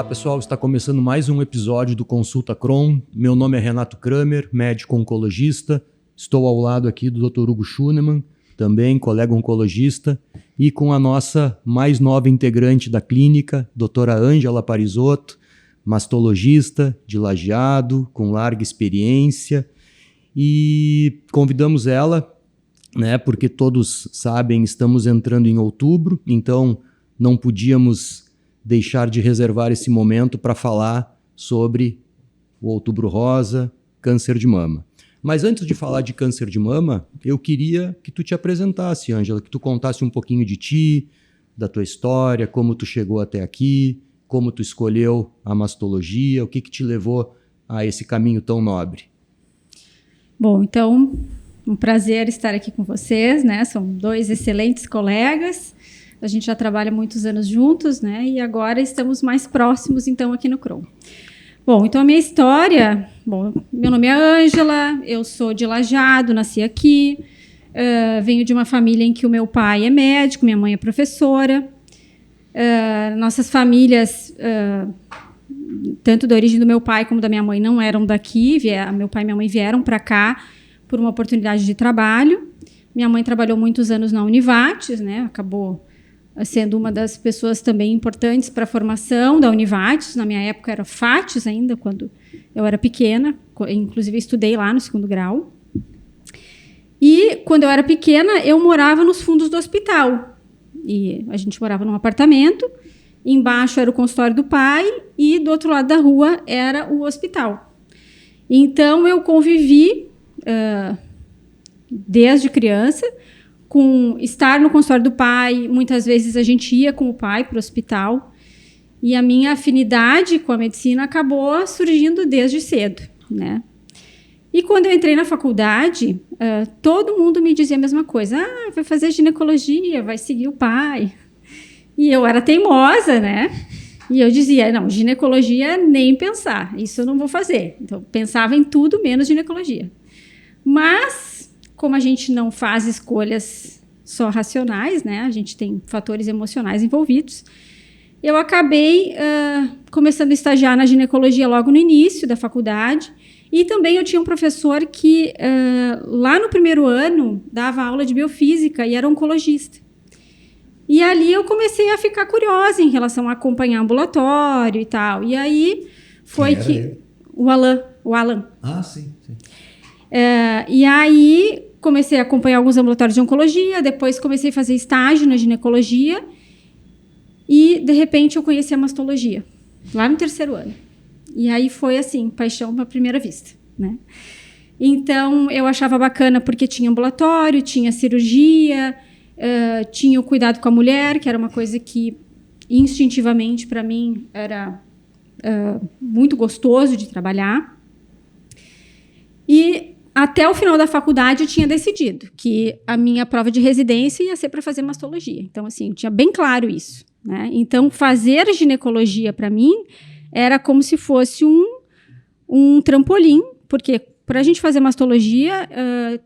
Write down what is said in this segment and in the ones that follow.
Olá pessoal, está começando mais um episódio do Consulta Crohn. Meu nome é Renato Kramer, médico oncologista. Estou ao lado aqui do Dr. Hugo Schunemann, também colega oncologista, e com a nossa mais nova integrante da clínica, doutora Ângela Parisotto, mastologista de Lajeado, com larga experiência. E convidamos ela, porque todos sabem, estamos entrando em outubro, então não podíamos deixar de reservar esse momento para falar sobre o Outubro Rosa, câncer de mama. Mas antes de falar de câncer de mama, eu queria que tu te apresentasse, Ângela, que tu contasse um pouquinho de ti, da tua história, como tu chegou até aqui, como tu escolheu a mastologia, o que te levou a esse caminho tão nobre. Bom, então, um prazer estar aqui com vocês, São dois excelentes colegas. A gente já trabalha muitos anos juntos, E agora estamos mais próximos, então, aqui no Crohn. Bom, então a minha história... Bom, meu nome é Ângela, eu sou de Lajeado, nasci aqui. Venho de uma família em que o meu pai é médico, minha mãe é professora. Nossas famílias, tanto da origem do meu pai como da minha mãe, não eram daqui. Meu pai e minha mãe vieram para cá por uma oportunidade de trabalho. Minha mãe trabalhou muitos anos na Univates, acabou sendo uma das pessoas também importantes para a formação da Univates. Na minha época era FATES ainda, quando eu era pequena. Inclusive, eu estudei lá no 2º grau. E, quando eu era pequena, eu morava nos fundos do hospital. E a gente morava num apartamento. Embaixo era o consultório do pai e, do outro lado da rua, era o hospital. Então, eu convivi, desde criança, com estar no consultório do pai. Muitas vezes a gente ia com o pai para o hospital, e a minha afinidade com a medicina acabou surgindo desde cedo, E quando eu entrei na faculdade, todo mundo me dizia a mesma coisa: vai fazer ginecologia, vai seguir o pai. E eu era teimosa, E eu dizia: não, ginecologia nem pensar, isso eu não vou fazer. Então, pensava em tudo menos ginecologia. Mas, como a gente não faz escolhas só racionais, a gente tem fatores emocionais envolvidos, eu acabei começando a estagiar na ginecologia logo no início da faculdade. E também eu tinha um professor que, lá no primeiro ano, dava aula de biofísica e era oncologista. E ali eu comecei a ficar curiosa em relação a acompanhar ambulatório e tal. E aí foi que... Ele? O Alan. Ah, sim. E aí comecei a acompanhar alguns ambulatórios de oncologia, depois comecei a fazer estágio na ginecologia e, de repente, eu conheci a mastologia, lá no 3º ano. E aí foi assim, paixão à primeira vista, Então, eu achava bacana porque tinha ambulatório, tinha cirurgia, tinha o cuidado com a mulher, que era uma coisa que, instintivamente, para mim, era muito gostoso de trabalhar. E até o final da faculdade eu tinha decidido que a minha prova de residência ia ser para fazer mastologia. Então, assim, eu tinha bem claro isso, Então, fazer ginecologia para mim era como se fosse um trampolim, porque para a gente fazer mastologia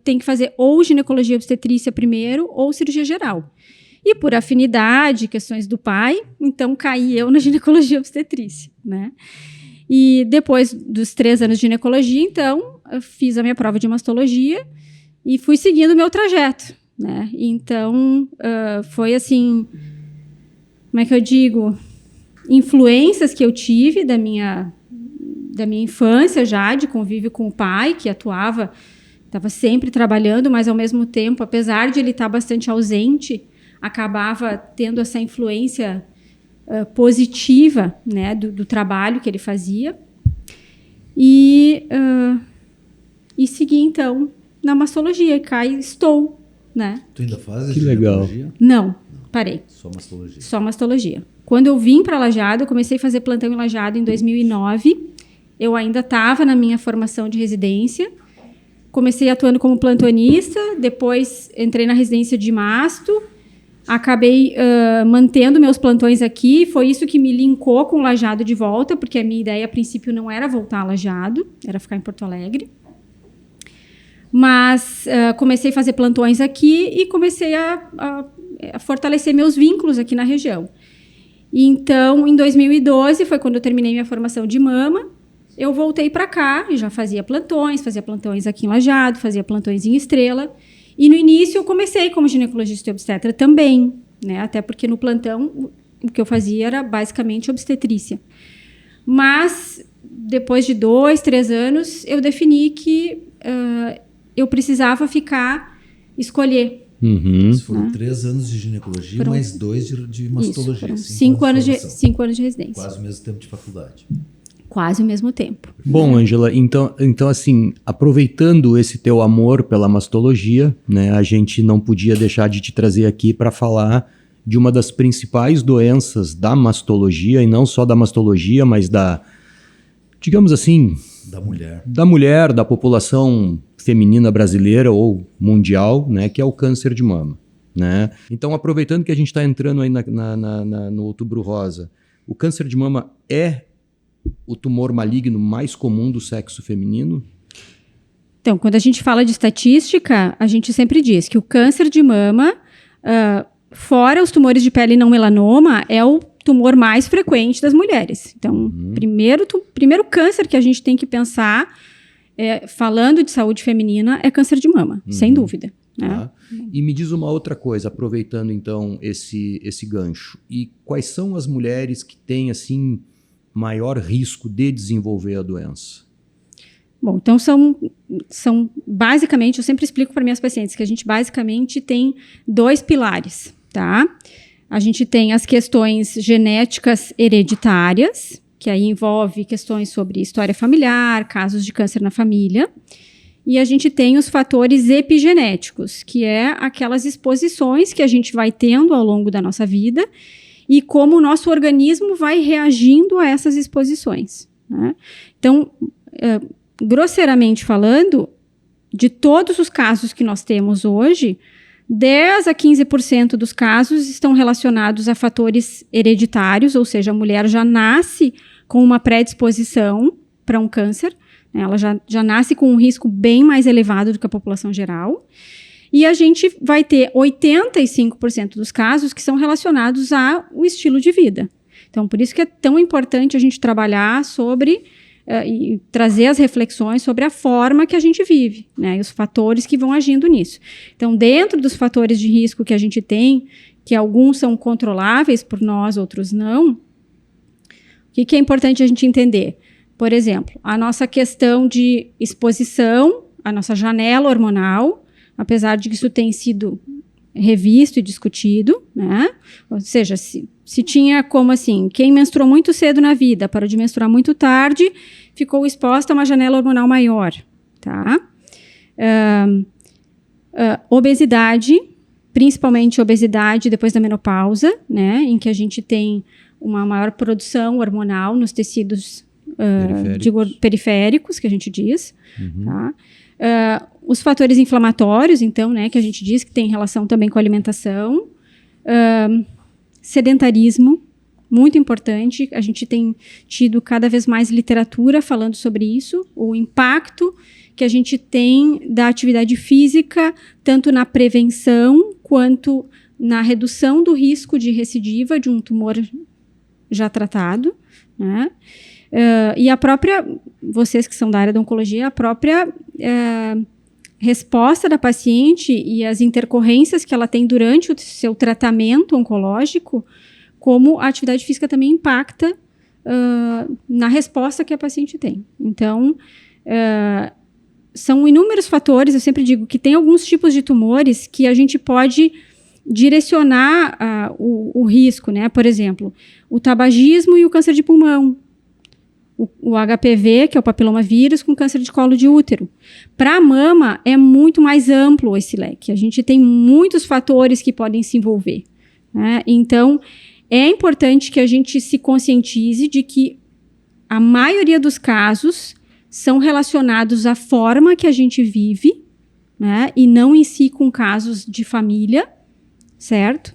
tem que fazer ou ginecologia obstetrícia primeiro ou cirurgia geral. E por afinidade, questões do pai, então caí eu na ginecologia obstetrícia, E depois dos 3 anos de ginecologia, então, eu fiz a minha prova de mastologia e fui seguindo o meu trajeto, Então, foi assim, como é que eu digo? Influências que eu tive da minha infância já, de convívio com o pai, que estava sempre trabalhando, mas ao mesmo tempo, apesar de ele estar bastante ausente, acabava tendo essa influência positiva, do trabalho que ele fazia. E segui, então, na mastologia. E cá estou, Tu ainda fazes que legal. Não, parei. Só mastologia. Só mastologia. Quando eu vim para Lajeado, eu comecei a fazer plantão em Lajeado em 2009. Eu ainda estava na minha formação de residência. Comecei atuando como plantonista, depois entrei na residência de masto, acabei mantendo meus plantões aqui. Foi isso que me linkou com o Lajeado de volta, porque a minha ideia, a princípio, não era voltar a Lajeado, era ficar em Porto Alegre. Mas comecei a fazer plantões aqui e comecei a fortalecer meus vínculos aqui na região. Então, em 2012, foi quando eu terminei minha formação de mama, eu voltei para cá e já fazia plantões aqui em Lajeado, fazia plantões em Estrela. E no início eu comecei como ginecologista e obstetra também, né? Até porque no plantão o que eu fazia era basicamente obstetrícia. Mas depois de 2, 3 anos, eu defini que eu precisava escolher. Foram 3 anos de ginecologia, mais 2 de mastologia. Isso, 5 anos de residência. Quase o mesmo tempo de faculdade. Quase o mesmo tempo. Bom, Ângela, então assim, aproveitando esse teu amor pela mastologia, né, a gente não podia deixar de te trazer aqui para falar de uma das principais doenças da mastologia, e não só da mastologia, mas digamos assim, da mulher, da população feminina brasileira ou mundial, né, que é o câncer de mama, né? Então, aproveitando que a gente está entrando aí no Outubro Rosa, o câncer de mama é o tumor maligno mais comum do sexo feminino? Então, quando a gente fala de estatística, a gente sempre diz que o câncer de mama, fora os tumores de pele não melanoma, é o tumor mais frequente das mulheres. Então, primeiro câncer que a gente tem que pensar, falando de saúde feminina, é câncer de mama, sem dúvida. Né? Tá. E me diz uma outra coisa, aproveitando então esse gancho. E quais são as mulheres que têm, assim, maior risco de desenvolver a doença? Bom, então são basicamente, eu sempre explico para minhas pacientes que a gente basicamente tem 2 pilares, tá? A gente tem as questões genéticas hereditárias, que aí envolve questões sobre história familiar, casos de câncer na família. E a gente tem os fatores epigenéticos, que é aquelas exposições que a gente vai tendo ao longo da nossa vida e como o nosso organismo vai reagindo a essas exposições, né? Então, grosseiramente falando, de todos os casos que nós temos hoje, 10 a 15% dos casos estão relacionados a fatores hereditários, ou seja, a mulher já nasce com uma predisposição para um câncer, né? Ela já nasce com um risco bem mais elevado do que a população geral. E a gente vai ter 85% dos casos que são relacionados ao estilo de vida. Então, por isso que é tão importante a gente trabalhar sobre e trazer as reflexões sobre a forma que a gente vive, né, e os fatores que vão agindo nisso. Então, dentro dos fatores de risco que a gente tem, que alguns são controláveis por nós, outros não, o que é importante a gente entender? Por exemplo, a nossa questão de exposição, a nossa janela hormonal, apesar de que isso tem sido revisto e discutido, né? Ou seja, se tinha como assim, quem menstruou muito cedo na vida, parou de menstruar muito tarde, ficou exposta a uma janela hormonal maior, tá? Obesidade, principalmente obesidade depois da menopausa, né? Em que a gente tem uma maior produção hormonal nos tecidos periféricos, que a gente diz, tá? Os fatores inflamatórios, então, né, que a gente diz que tem relação também com a alimentação. Sedentarismo, muito importante. A gente tem tido cada vez mais literatura falando sobre isso, o impacto que a gente tem da atividade física, tanto na prevenção quanto na redução do risco de recidiva de um tumor já tratado, né? E a própria, vocês que são da área da oncologia, a própria resposta da paciente e as intercorrências que ela tem durante o seu tratamento oncológico, como a atividade física também impacta na resposta que a paciente tem. Então, são inúmeros fatores, eu sempre digo que tem alguns tipos de tumores que a gente pode direcionar o risco, né? Por exemplo, o tabagismo e o câncer de pulmão. O HPV, que é o papilomavírus, com câncer de colo de útero. Para a mama, é muito mais amplo esse leque. A gente tem muitos fatores que podem se envolver, né? Então, é importante que a gente se conscientize de que a maioria dos casos são relacionados à forma que a gente vive, né? E não em si com casos de família, certo?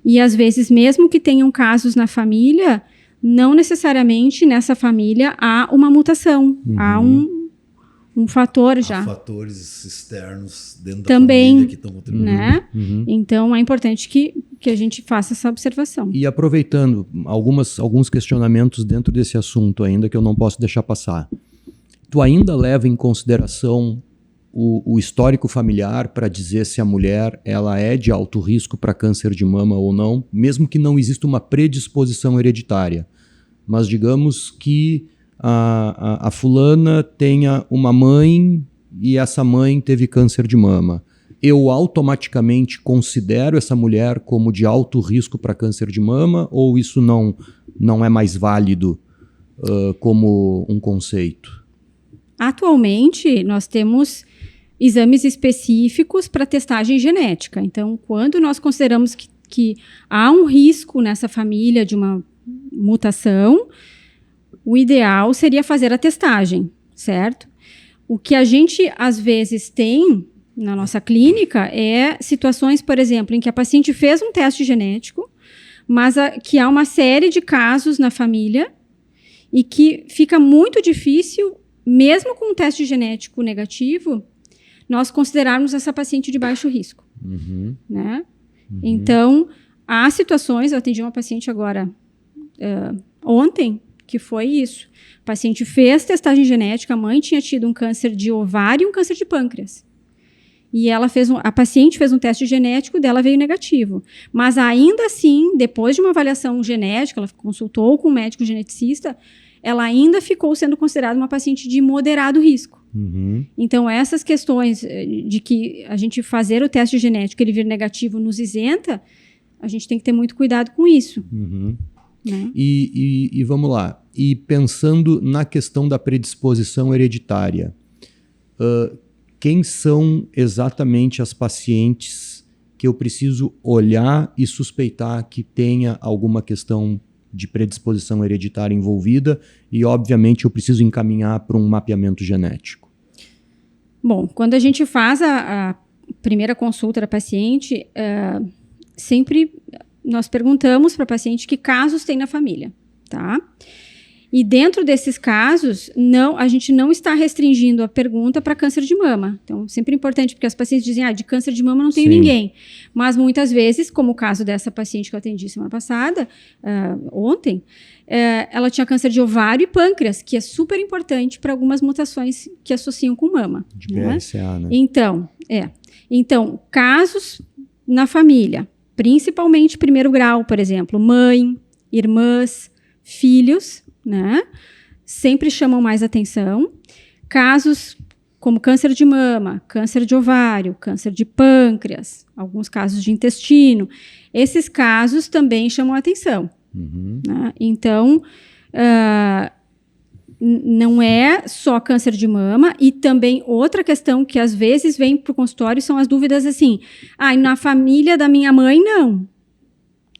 E, às vezes, mesmo que tenham casos na família, não necessariamente nessa família há uma mutação, há um fator já. Há fatores externos dentro também, da família que estão contribuindo. Né? Então, é importante que que a gente faça essa observação. E aproveitando alguns questionamentos dentro desse assunto ainda que eu não posso deixar passar. Tu ainda leva em consideração o histórico familiar para dizer se a mulher ela é de alto risco para câncer de mama ou não, mesmo que não exista uma predisposição hereditária. Mas digamos que a fulana tenha uma mãe e essa mãe teve câncer de mama. Eu automaticamente considero essa mulher como de alto risco para câncer de mama ou isso não é mais válido como um conceito? Atualmente, nós temos exames específicos para testagem genética. Então, quando nós consideramos que há um risco nessa família de uma mutação, o ideal seria fazer a testagem, certo? O que a gente, às vezes, tem na nossa clínica é situações, por exemplo, em que a paciente fez um teste genético, mas que há uma série de casos na família e que fica muito difícil, mesmo com um teste genético negativo, nós considerarmos essa paciente de baixo risco. Né? Então, há situações, eu atendi uma paciente agora ontem, que foi isso. O paciente fez testagem genética, a mãe tinha tido um câncer de ovário e um câncer de pâncreas. E a paciente fez um teste genético, dela veio negativo. Mas ainda assim, depois de uma avaliação genética, ela consultou com um médico geneticista, ela ainda ficou sendo considerada uma paciente de moderado risco. Então, essas questões de que a gente fazer o teste genético e ele vir negativo nos isenta, a gente tem que ter muito cuidado com isso. Né? E vamos lá. E pensando na questão da predisposição hereditária, quem são exatamente as pacientes que eu preciso olhar e suspeitar que tenha alguma questão de predisposição hereditária envolvida e, obviamente, eu preciso encaminhar para um mapeamento genético? Bom, quando a gente faz a primeira consulta da paciente, sempre nós perguntamos para a paciente que casos tem na família, tá? E dentro desses casos, a gente não está restringindo a pergunta para câncer de mama. Então, sempre importante, porque as pacientes dizem, de câncer de mama não tenho ninguém. Mas muitas vezes, como o caso dessa paciente que eu atendi semana passada, ontem, ela tinha câncer de ovário e pâncreas, que é super importante para algumas mutações que associam com mama. De BRCA, né? Então, casos na família, principalmente primeiro grau, por exemplo, mãe, irmãs, filhos, né? Sempre chamam mais atenção. Casos como câncer de mama, câncer de ovário, câncer de pâncreas, alguns casos de intestino, esses casos também chamam atenção. Né? Então, não é só câncer de mama, e também outra questão que às vezes vem para o consultório são as dúvidas assim, na família da minha mãe, não.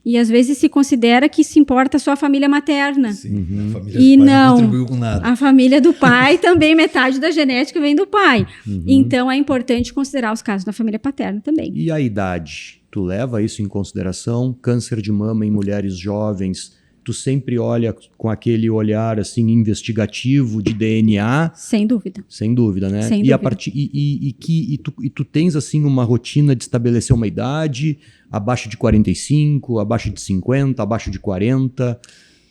E às vezes se considera que se importa só a família materna. Sim, a família e do pai não contribuiu com nada. A família do pai também, metade da genética vem do pai. Então é importante considerar os casos da família paterna também. E a idade? Tu leva isso em consideração? Câncer de mama em mulheres jovens, tu sempre olha com aquele olhar assim investigativo de DNA? Sem dúvida. Sem dúvida, né? Sem dúvida. E tu tens assim uma rotina de estabelecer uma idade abaixo de 45, abaixo de 50, abaixo de 40?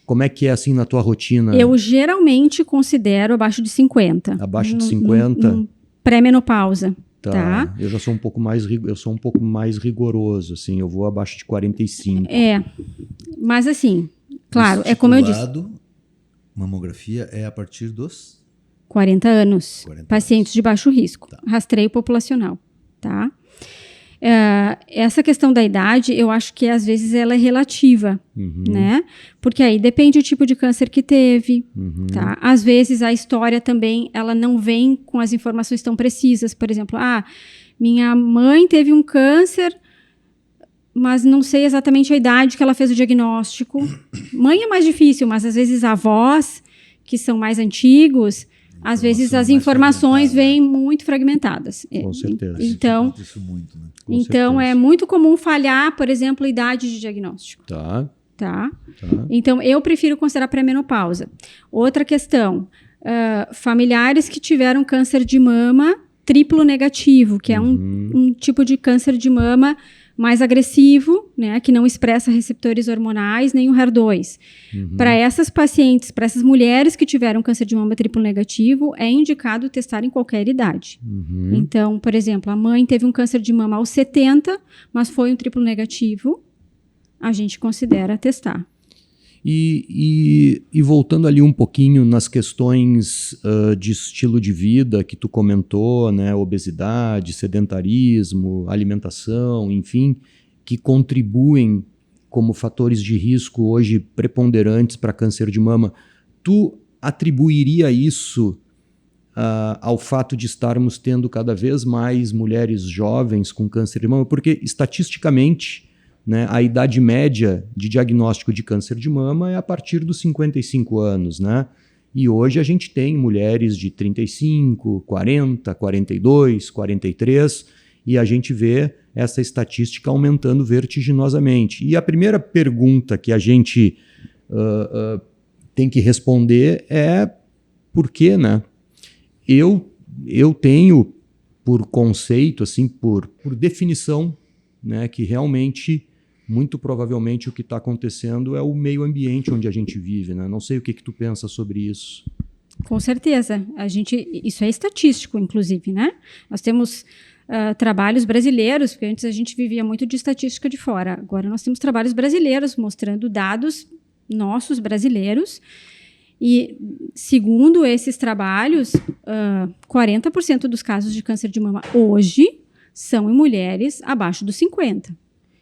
Como é que é assim na tua rotina? Eu geralmente considero abaixo de 50. Abaixo de 50? Pré-menopausa. Tá. Eu já sou um pouco mais rigoroso, assim, eu vou abaixo de 45. Mas assim, claro, é como eu disse. Mamografia é a partir dos 40 anos. 40 pacientes de baixo risco. Tá. Rastreio populacional, tá? Essa questão da idade, eu acho que às vezes ela é relativa, né? Porque aí depende do tipo de câncer que teve, tá? Às vezes a história também, ela não vem com as informações tão precisas. Por exemplo, minha mãe teve um câncer, mas não sei exatamente a idade que ela fez o diagnóstico. Mãe é mais difícil, mas às vezes avós, que são mais antigos, às vezes as informações vêm muito fragmentadas. Com certeza. Então, isso muito, né? Então é muito comum falhar, por exemplo, idade de diagnóstico. Tá? Então, eu prefiro considerar pré-menopausa. Outra questão, familiares que tiveram câncer de mama triplo negativo, que é um tipo de câncer de mama mais agressivo, né, que não expressa receptores hormonais, nem o HER2. Para essas pacientes, para essas mulheres que tiveram câncer de mama triplo negativo, é indicado testar em qualquer idade. Então, por exemplo, a mãe teve um câncer de mama aos 70, mas foi um triplo negativo, a gente considera testar. E voltando ali um pouquinho nas questões de estilo de vida que tu comentou, né, obesidade, sedentarismo, alimentação, enfim, que contribuem como fatores de risco hoje preponderantes para câncer de mama, tu atribuiria isso ao fato de estarmos tendo cada vez mais mulheres jovens com câncer de mama? Porque estatisticamente, né, a idade média de diagnóstico de câncer de mama é a partir dos 55 anos, né? E hoje a gente tem mulheres de 35, 40, 42, 43, e a gente vê essa estatística aumentando vertiginosamente. E a primeira pergunta que a gente tem que responder é por quê, né? Eu tenho, por conceito, assim, por definição, né, que realmente, muito provavelmente, o que está acontecendo é o meio ambiente onde a gente vive, né? Não sei o que tu pensa sobre isso. Com certeza. Isso é estatístico, inclusive, né? Nós temos trabalhos brasileiros, porque antes a gente vivia muito de estatística de fora. Agora nós temos trabalhos brasileiros mostrando dados nossos brasileiros. E, segundo esses trabalhos, 40% dos casos de câncer de mama hoje são em mulheres abaixo dos 50.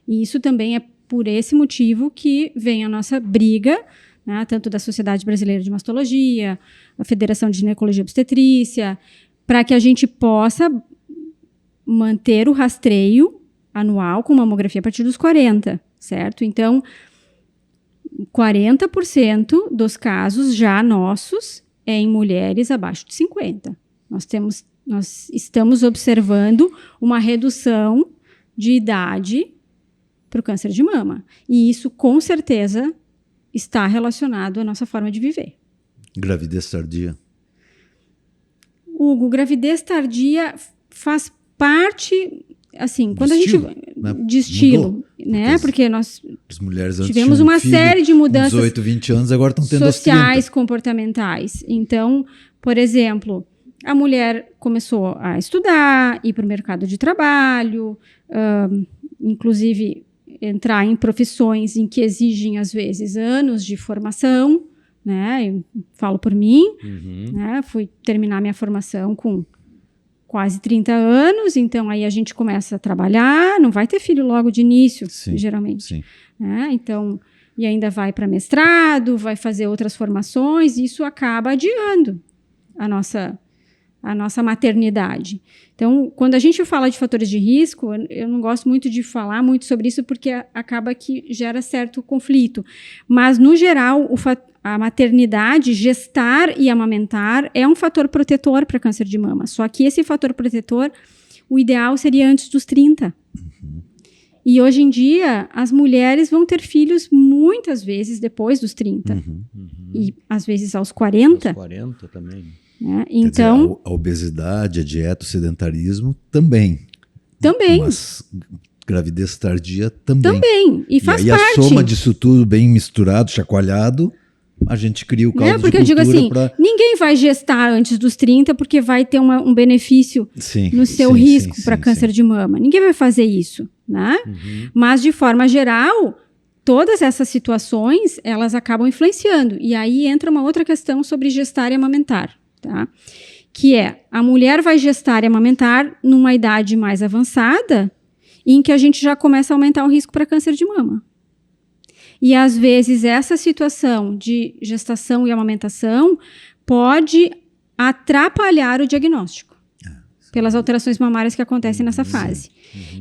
E isso também é por esse motivo que vem a nossa briga, né, tanto da Sociedade Brasileira de Mastologia, a Federação de Ginecologia e Obstetrícia, para que a gente possa manter o rastreio anual com mamografia a partir dos 40, certo? Então, 40% dos casos já nossos é em mulheres abaixo de 50. Nós estamos observando uma redução de idade para o câncer de mama. E isso, com certeza, está relacionado à nossa forma de viver. Gravidez tardia? Hugo, gravidez tardia faz parte, assim, quando estilo, a gente... né? De estilo, Mudou, né? Porque nós as mulheres antes tivemos tinham uma série de mudanças 18, 20 anos, agora estão tendo sociais, as 30. comportamentais. Então, por exemplo, a mulher começou a estudar, ir para o mercado de trabalho, inclusive entrar em profissões em que exigem, às vezes, anos de formação, né? Eu falo por mim, né? Fui terminar minha formação com quase 30 anos, então aí a gente começa a trabalhar, não vai ter filho logo de início, Sim, geralmente. sim. Né? Então, e ainda vai para mestrado, vai fazer outras formações, e isso acaba adiando a nossa maternidade. Então, quando a gente fala de fatores de risco, eu não gosto muito de falar muito sobre isso, porque acaba que gera certo conflito. Mas, no geral, a maternidade, gestar e amamentar, é um fator protetor para câncer de mama. Só que esse fator protetor, o ideal seria antes dos 30. E hoje em dia, as mulheres vão ter filhos muitas vezes depois dos 30. E às vezes aos 40. Aos 40 também. Né? Então, dizer, a obesidade, a dieta, o sedentarismo também. Também. Mas gravidez tardia também. Também. E faz aí parte. a soma disso tudo bem misturado, chacoalhado, a gente cria o caldo porque de eu digo assim, pra... ninguém vai gestar antes dos 30 porque vai ter um benefício no seu risco para câncer de mama. Ninguém vai fazer isso, né? Mas, de forma geral, todas essas situações, elas acabam influenciando. E aí entra uma outra questão sobre gestar e amamentar, tá? Que é, a mulher vai gestar e amamentar numa idade mais avançada, em que a gente já começa a aumentar o risco para câncer de mama. E, às vezes, essa situação de gestação e amamentação pode atrapalhar o diagnóstico pelas alterações mamárias que acontecem nessa fase.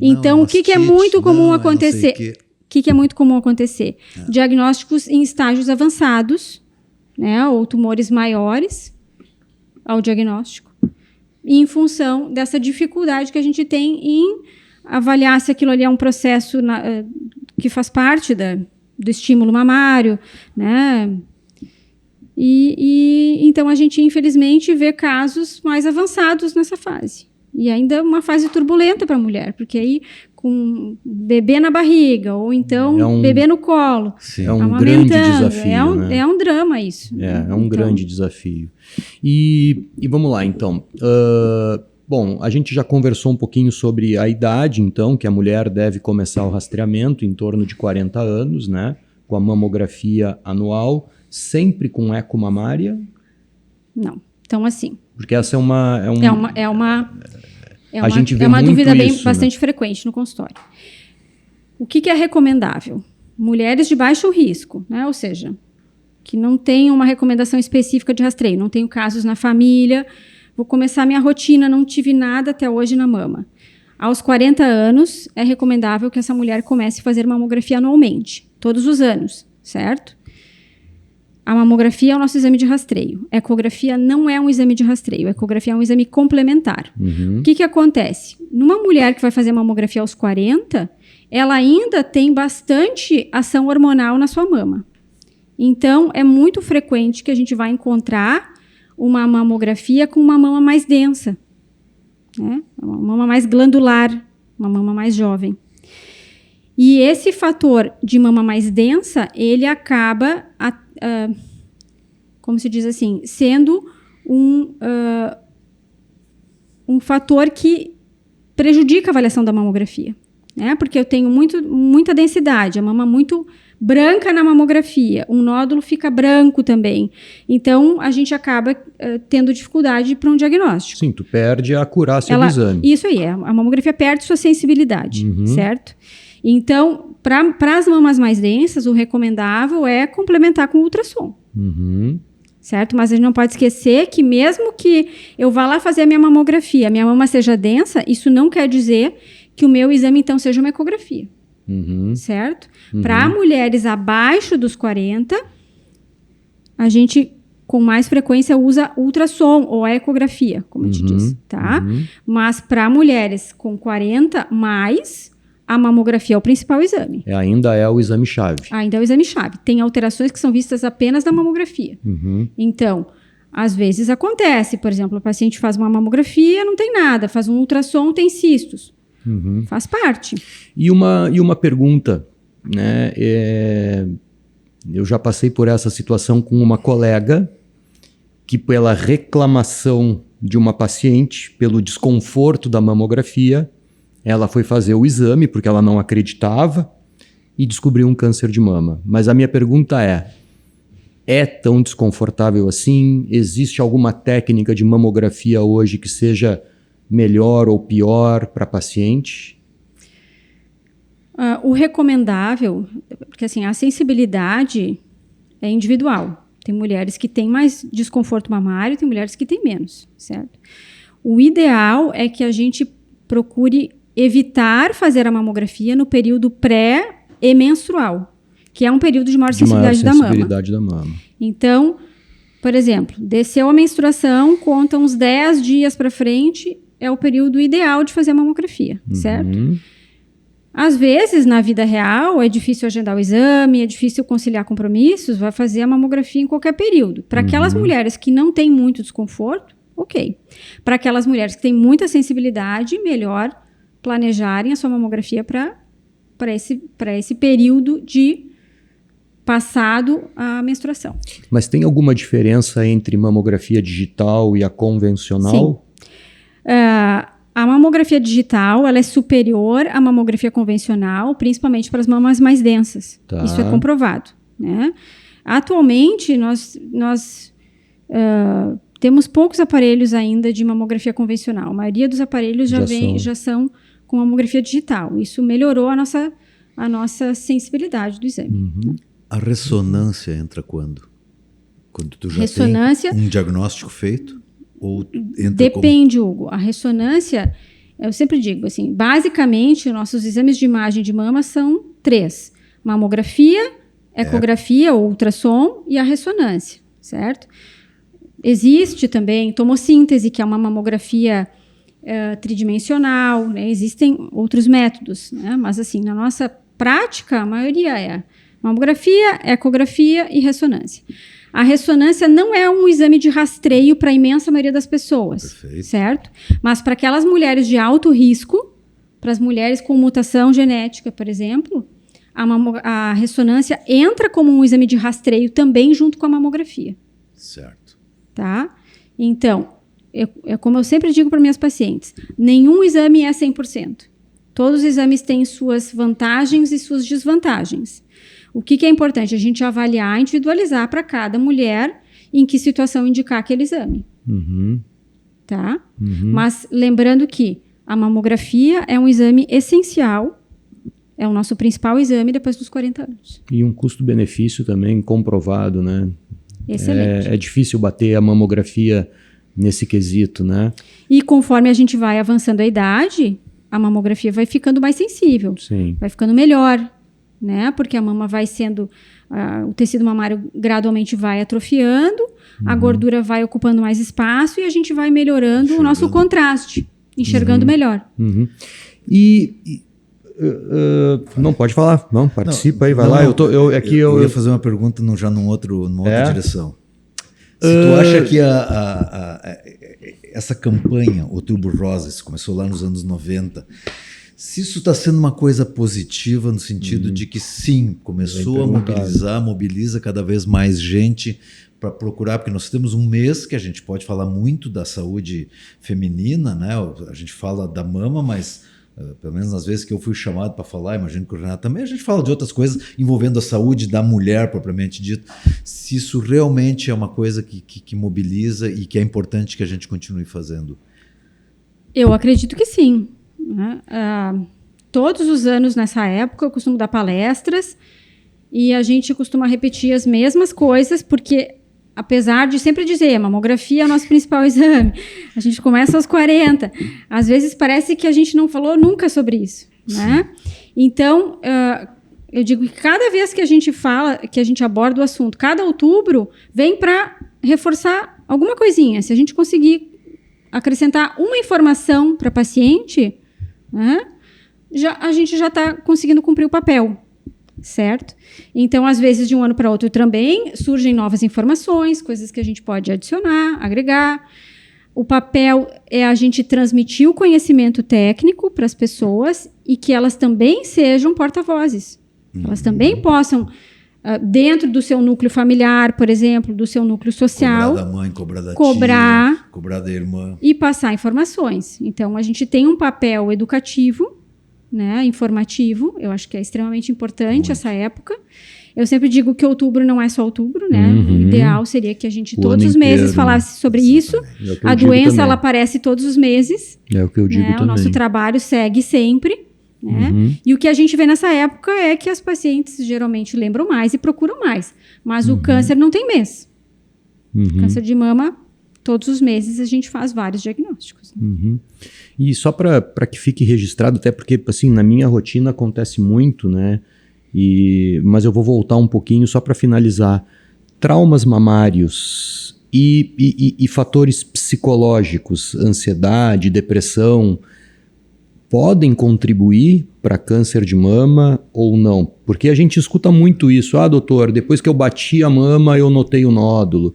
Então, Não, o que é muito comum acontecer? O que é muito comum acontecer? Diagnósticos em estágios avançados, né, ou tumores maiores ao diagnóstico, em função dessa dificuldade que a gente tem em avaliar se aquilo ali é um processo que faz parte do estímulo mamário, né? E então a gente, infelizmente, vê casos mais avançados nessa fase. E ainda uma fase turbulenta para a mulher, porque aí com bebê na barriga, ou então bebê no colo. Sim. É um grande desafio. Né? É um drama isso. É um grande desafio. E vamos lá, então. Bom, a gente já conversou um pouquinho sobre a idade, então, que a mulher deve começar o rastreamento em torno de 40 anos, né? Com a mamografia anual, sempre com eco mamária? Não. Então, assim... Porque essa é uma dúvida bastante frequente no consultório. O que é recomendável? Mulheres de baixo risco, né? Ou seja, que não tem uma recomendação específica de rastreio, não tenho casos na família, vou começar minha rotina, não tive nada até hoje na mama. Aos 40 anos, é recomendável que essa mulher comece a fazer mamografia anualmente, todos os anos, certo? A mamografia é o nosso exame de rastreio. A ecografia não é um exame de rastreio. A ecografia é um exame complementar. O que acontece? Numa mulher que vai fazer mamografia aos 40, ela ainda tem bastante ação hormonal na sua mama. Então, é muito frequente que a gente vai encontrar uma mamografia com uma mama mais densa, né? Uma mama mais glandular, uma mama mais jovem. E esse fator de mama mais densa, ele acaba, como se diz assim, sendo um fator que prejudica a avaliação da mamografia, né? Porque eu tenho muita densidade, a mama muito branca na mamografia, um nódulo fica branco também. Então, a gente acaba tendo dificuldade para um diagnóstico. Sim, tu perde a acurácia do exame. Isso aí, a mamografia perde sua sensibilidade, certo? Então, para as mamas mais densas, o recomendável é complementar com ultrassom. Certo? Mas a gente não pode esquecer que mesmo que eu vá lá fazer a minha mamografia, a minha mama seja densa, isso não quer dizer que o meu exame, então, seja uma ecografia. Certo? Para mulheres abaixo dos 40, a gente, com mais frequência, usa ultrassom ou a ecografia, como eu te disse, tá? Mas para mulheres com 40 mais, a mamografia é o principal exame. Ainda é o exame-chave. Ainda é o exame-chave. Tem alterações que são vistas apenas na mamografia. Então, às vezes acontece, por exemplo, o paciente faz uma mamografia, não tem nada, faz um ultrassom, tem cistos. Faz parte. E uma pergunta, né? Eu já passei por essa situação com uma colega que, pela reclamação de uma paciente, pelo desconforto da mamografia, ela foi fazer o exame porque ela não acreditava e descobriu um câncer de mama. Mas a minha pergunta é tão desconfortável assim? Existe alguma técnica de mamografia hoje que seja melhor ou pior para paciente? O recomendável, porque assim, a sensibilidade é individual. Tem mulheres que têm mais desconforto mamário, tem mulheres que têm menos, certo? O ideal é que a gente procure evitar fazer a mamografia no período pré e menstrual, que é um período de maior sensibilidade da mama. Então, por exemplo, desceu a menstruação, conta uns 10 dias para frente, é o período ideal de fazer a mamografia, certo? Às vezes, na vida real, é difícil agendar o exame, é difícil conciliar compromissos, vai fazer a mamografia em qualquer período. Para aquelas mulheres que não têm muito desconforto, ok. Para aquelas mulheres que têm muita sensibilidade, melhor planejarem a sua mamografia para esse período de passado a menstruação. Mas tem alguma diferença entre mamografia digital e a convencional? Sim. A mamografia digital, ela é superior à mamografia convencional, principalmente para as mamas mais densas. Tá. Isso é comprovado, né? Atualmente, nós temos poucos aparelhos ainda de mamografia convencional. A maioria dos aparelhos já são com mamografia digital. Isso melhorou a nossa sensibilidade do exame. A ressonância entra quando? Quando tu já tem um diagnóstico feito? Ou Depende, Hugo. A ressonância, eu sempre digo assim, basicamente, nossos exames de imagem de mama são 3. Mamografia, ecografia ou ultrassom e a ressonância, certo? Existe também tomossíntese, que é uma mamografia tridimensional, né? Existem outros métodos, né? Mas assim, na nossa prática, a maioria é mamografia, ecografia e ressonância. A ressonância não é um exame de rastreio para a imensa maioria das pessoas, certo? Mas para aquelas mulheres de alto risco, para as mulheres com mutação genética, por exemplo, a ressonância entra como um exame de rastreio também junto com a mamografia. Certo. Tá? Então, como eu sempre digo para minhas pacientes, nenhum exame é 100%. Todos os exames têm suas vantagens e suas desvantagens. O que é importante? A gente avaliar, individualizar para cada mulher em que situação indicar aquele exame. Tá? Mas lembrando que a mamografia é um exame essencial, é o nosso principal exame depois dos 40 anos. E um custo-benefício também comprovado, né? Excelente. É difícil bater a mamografia nesse quesito, né? E conforme a gente vai avançando a idade, a mamografia vai ficando mais sensível. Sim. Vai ficando melhor, né? Porque a mama vai sendo... o tecido mamário gradualmente vai atrofiando, a gordura vai ocupando mais espaço e a gente vai melhorando o nosso contraste, enxergando melhor. Não, pode falar. Não, participa aí, vai lá. Eu ia fazer uma pergunta numa outra direção. Se tu acha que essa campanha, Outubro Rosa, isso começou lá nos anos 90, se isso está sendo uma coisa positiva no sentido de que sim, começou a mobiliza cada vez mais gente para procurar, porque nós temos um mês que a gente pode falar muito da saúde feminina, né? A gente fala da mama, mas pelo menos nas vezes que eu fui chamado para falar, imagino que o Renato também, a gente fala de outras coisas envolvendo a saúde da mulher propriamente dito. Se isso realmente é uma coisa que mobiliza e que é importante que a gente continue fazendo. Eu acredito que sim. Todos os anos nessa época eu costumo dar palestras e a gente costuma repetir as mesmas coisas, porque apesar de sempre dizer, a mamografia é o nosso principal exame, a gente começa aos 40, às vezes parece que a gente não falou nunca sobre isso, né? Então, eu digo que cada vez que a gente fala, que a gente aborda o assunto, cada outubro vem para reforçar alguma coisinha. Se a gente conseguir acrescentar uma informação para a paciente, né, a gente já está conseguindo cumprir o papel. Certo? Então, às vezes, de um ano para outro também surgem novas informações, coisas que a gente pode adicionar, agregar. O papel é a gente transmitir o conhecimento técnico para as pessoas e que elas também sejam porta-vozes. Elas também possam, dentro do seu núcleo familiar, por exemplo, do seu núcleo social, cobrar da mãe, cobrar da tia, cobrar da irmã. E passar informações. Então, a gente tem um papel educativo, né, informativo, eu acho que é extremamente importante essa época. Eu sempre digo que outubro não é só outubro, né? O ideal seria que a gente todos os meses falasse sobre isso. A doença, ela aparece todos os meses. É o que eu digo também. O nosso trabalho segue sempre, né? E o que a gente vê nessa época é que as pacientes geralmente lembram mais e procuram mais. Mas o câncer não tem mês. Câncer de mama, todos os meses a gente faz vários diagnósticos. E só para que fique registrado, até porque assim, na minha rotina acontece muito, né? Mas eu vou voltar um pouquinho só para finalizar. Traumas mamários e fatores psicológicos, ansiedade, depressão, podem contribuir para câncer de mama ou não? Porque a gente escuta muito isso. Doutor, depois que eu bati a mama eu notei o nódulo.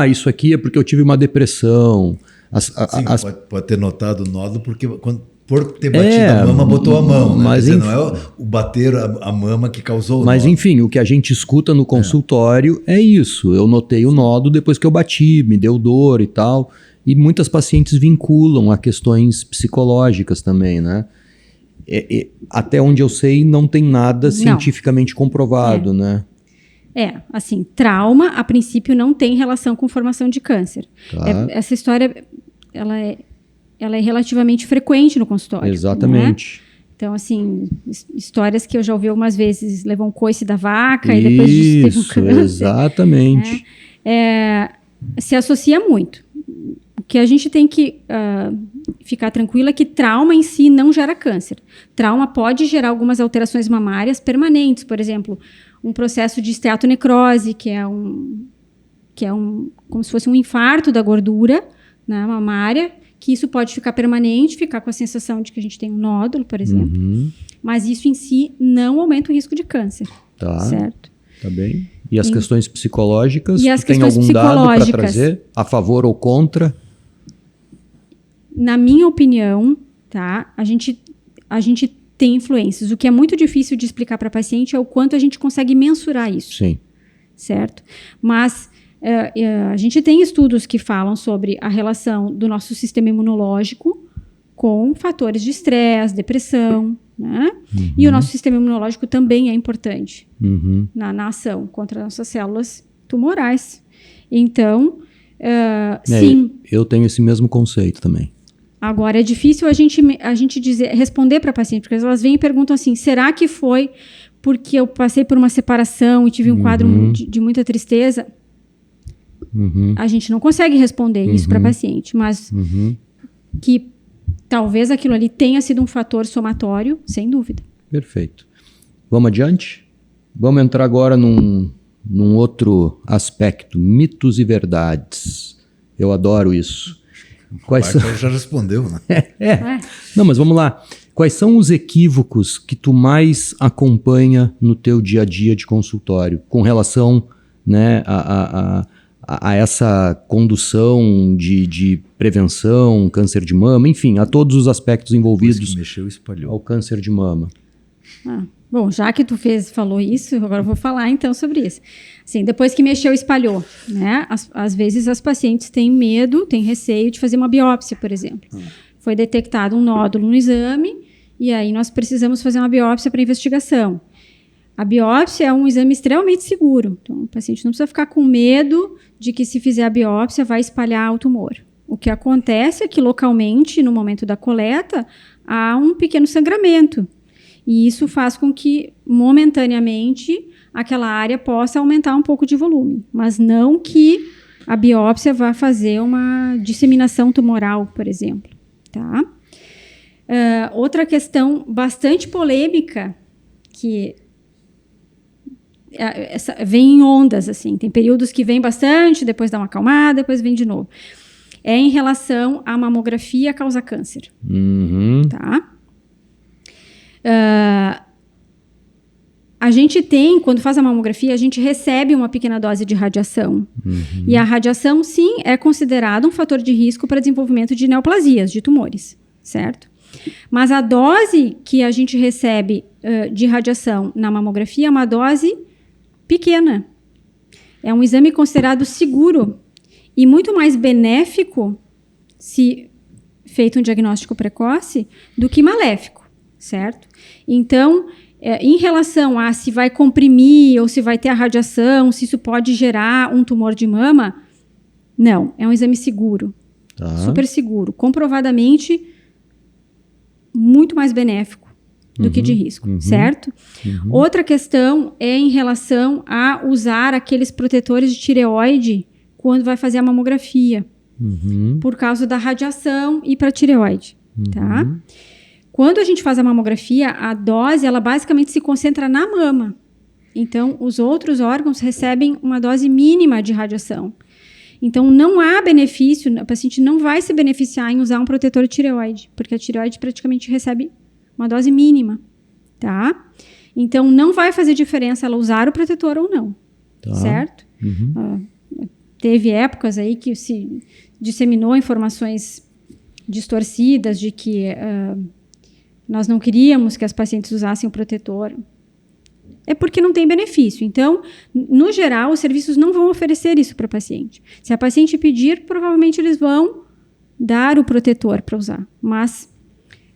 Isso aqui é porque eu tive uma depressão. Pode ter notado o nódulo porque por ter batido a mama, botou a mão. Né? Mas, não é o bater a mama que causou o Mas nódulo. Enfim, o que a gente escuta no consultório é isso. Eu notei o nódulo depois que eu bati, me deu dor e tal. E muitas pacientes vinculam a questões psicológicas também, né? Até onde eu sei, não tem nada cientificamente comprovado, né? Assim, trauma, a princípio, não tem relação com formação de câncer. Tá. Essa história, ela é relativamente frequente no consultório. Exatamente. Né? Então, assim, histórias que eu já ouvi algumas vezes, levam um coice da vaca e depois teve um câncer. Exatamente. Se associa muito. O que a gente tem que ficar tranquilo é que trauma em si não gera câncer. Trauma pode gerar algumas alterações mamárias permanentes, por exemplo, um processo de esteatonecrose, que é como se fosse um infarto da gordura, né, mamária, que isso pode ficar permanente, ficar com a sensação de que a gente tem um nódulo, por exemplo. Mas isso em si não aumenta o risco de câncer. Tá. Certo? Tá bem. E as questões psicológicas? Tem algum dado para trazer? A favor ou contra? Na minha opinião, tá? A gente a gente tem influências. O que é muito difícil de explicar para paciente é o quanto a gente consegue mensurar isso. Sim. Certo? Mas a gente tem estudos que falam sobre a relação do nosso sistema imunológico com fatores de estresse, depressão, né? E o nosso sistema imunológico também é importante na ação contra as nossas células tumorais. Então, sim. Eu tenho esse mesmo conceito também. Agora, é difícil a gente responder para paciente, porque elas vêm e perguntam assim, será que foi porque eu passei por uma separação e tive um quadro de muita tristeza? A gente não consegue responder isso para paciente, mas que talvez aquilo ali tenha sido um fator somatório, sem dúvida. Perfeito. Vamos adiante? Vamos entrar agora num outro aspecto, mitos e verdades. Eu adoro isso. Quais são... Já respondeu, né? Não, mas vamos lá. Quais são os equívocos que tu mais acompanha no teu dia a dia de consultório com relação, né, a essa condução de prevenção, câncer de mama, enfim, a todos os aspectos envolvidos mexeu, espalhou. ao câncer de mama? Bom, já que tu falou isso, agora eu vou falar então sobre isso. Assim, depois que mexeu, espalhou, né? Às vezes as pacientes têm medo, têm receio de fazer uma biópsia, por exemplo. Foi detectado um nódulo no exame e aí nós precisamos fazer uma biópsia para investigação. A biópsia é um exame extremamente seguro. Então, o paciente não precisa ficar com medo de que se fizer a biópsia vai espalhar o tumor. O que acontece é que localmente, no momento da coleta, há um pequeno sangramento. E isso faz com que, momentaneamente, aquela área possa aumentar um pouco de volume. Mas não que a biópsia vá fazer uma disseminação tumoral, por exemplo. Tá? Outra questão bastante polêmica, que vem em ondas, assim. Tem períodos que vem bastante, depois dá uma acalmada, depois vem de novo. É em relação à mamografia causa câncer. Tá? A gente tem, quando faz a mamografia, a gente recebe uma pequena dose de radiação. E a radiação, sim, é considerada um fator de risco para desenvolvimento de neoplasias, de tumores, certo? Mas a dose que a gente recebe de radiação na mamografia é uma dose pequena. É um exame considerado seguro e muito mais benéfico, se feito um diagnóstico precoce, do que maléfico, certo? Então, em relação a se vai comprimir ou se vai ter a radiação, se isso pode gerar um tumor de mama, não, é um exame seguro, super seguro, comprovadamente muito mais benéfico do que de risco, certo? Outra questão é em relação a usar aqueles protetores de tireoide quando vai fazer a mamografia, por causa da radiação e para tireoide, tá? Quando a gente faz a mamografia, a dose, ela basicamente se concentra na mama. Então, os outros órgãos recebem uma dose mínima de radiação. Então, não há benefício, a paciente não vai se beneficiar em usar um protetor de tireoide, porque a tireoide praticamente recebe uma dose mínima, tá? Então, não vai fazer diferença ela usar o protetor ou não, certo? Teve épocas aí que se disseminou informações distorcidas de que nós não queríamos que as pacientes usassem o protetor. É porque não tem benefício. Então, no geral, os serviços não vão oferecer isso para a paciente. Se a paciente pedir, provavelmente eles vão dar o protetor para usar. Mas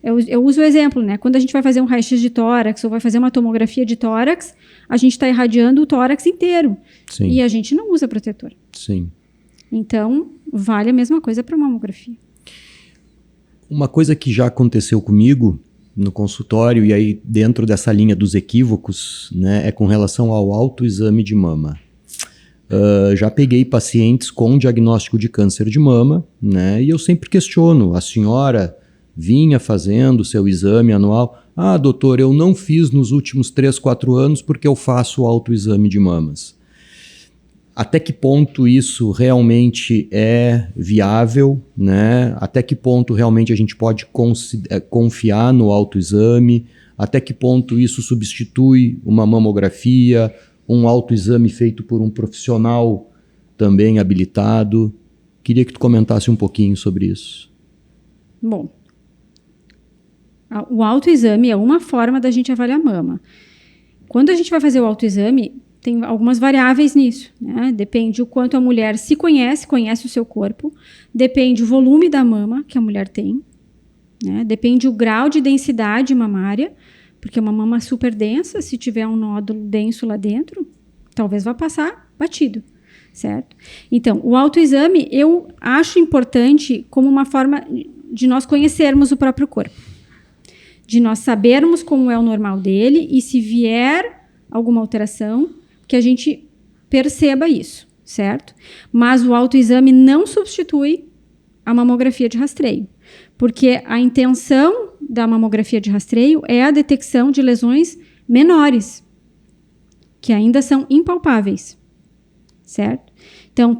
eu uso o exemplo, né? Quando a gente vai fazer um raio-x de tórax ou vai fazer uma tomografia de tórax, a gente está irradiando o tórax inteiro. Sim. E a gente não usa protetor. Sim. Então, vale a mesma coisa para mamografia. Uma coisa que já aconteceu comigo no consultório, e aí dentro dessa linha dos equívocos, né, é com relação ao autoexame de mama. Já peguei pacientes com diagnóstico de câncer de mama, né, e eu sempre questiono, a senhora vinha fazendo seu exame anual? Ah, doutor, eu não fiz nos últimos 3, 4 anos porque eu faço o autoexame de mamas. Até que ponto isso realmente é viável, né? Até que ponto realmente a gente pode confiar no autoexame? Até que ponto isso substitui uma mamografia, um autoexame feito por um profissional também habilitado? Queria que tu comentasse um pouquinho sobre isso. Bom, o autoexame é uma forma da gente avaliar a mama. Quando a gente vai fazer o autoexame, tem algumas variáveis nisso, né? Depende o quanto a mulher se conhece o seu corpo, depende o volume da mama que a mulher tem, né? Depende o grau de densidade mamária, porque uma mama super densa, se tiver um nódulo denso lá dentro, talvez vá passar batido, certo? Então, o autoexame eu acho importante como uma forma de nós conhecermos o próprio corpo, de nós sabermos como é o normal dele e se vier alguma alteração, que a gente perceba isso, certo? Mas o autoexame não substitui a mamografia de rastreio, porque a intenção da mamografia de rastreio é a detecção de lesões menores, que ainda são impalpáveis, certo? Então,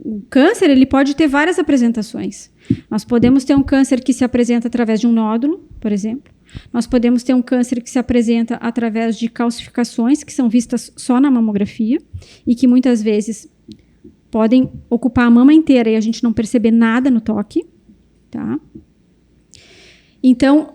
o câncer ele pode ter várias apresentações. Nós podemos ter um câncer que se apresenta através de um nódulo, por exemplo. Nós podemos ter um câncer que se apresenta através de calcificações, que são vistas só na mamografia, e que muitas vezes podem ocupar a mama inteira e a gente não perceber nada no toque, tá? Então,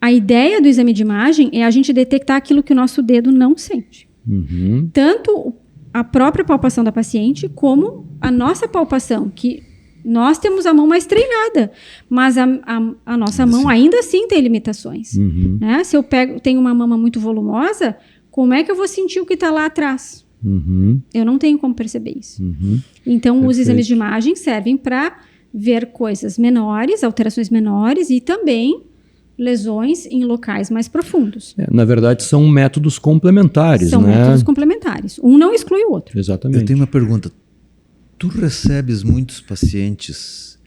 a ideia do exame de imagem é a gente detectar aquilo que o nosso dedo não sente. Uhum. Tanto a própria palpação da paciente, como a nossa palpação, que nós temos a mão mais treinada, mas a nossa mão ainda assim tem limitações. Uhum. Né? Se eu tenho uma mama muito volumosa, como é que eu vou sentir o que está lá atrás? Uhum. Eu não tenho como perceber isso. Uhum. Então, Perfeito. Os exames de imagem servem para ver coisas menores, alterações menores e também lesões em locais mais profundos. Na verdade, são métodos complementares, São né? métodos complementares. Um não exclui o outro. Exatamente. Eu tenho uma pergunta. Tu recebes muitos pacientes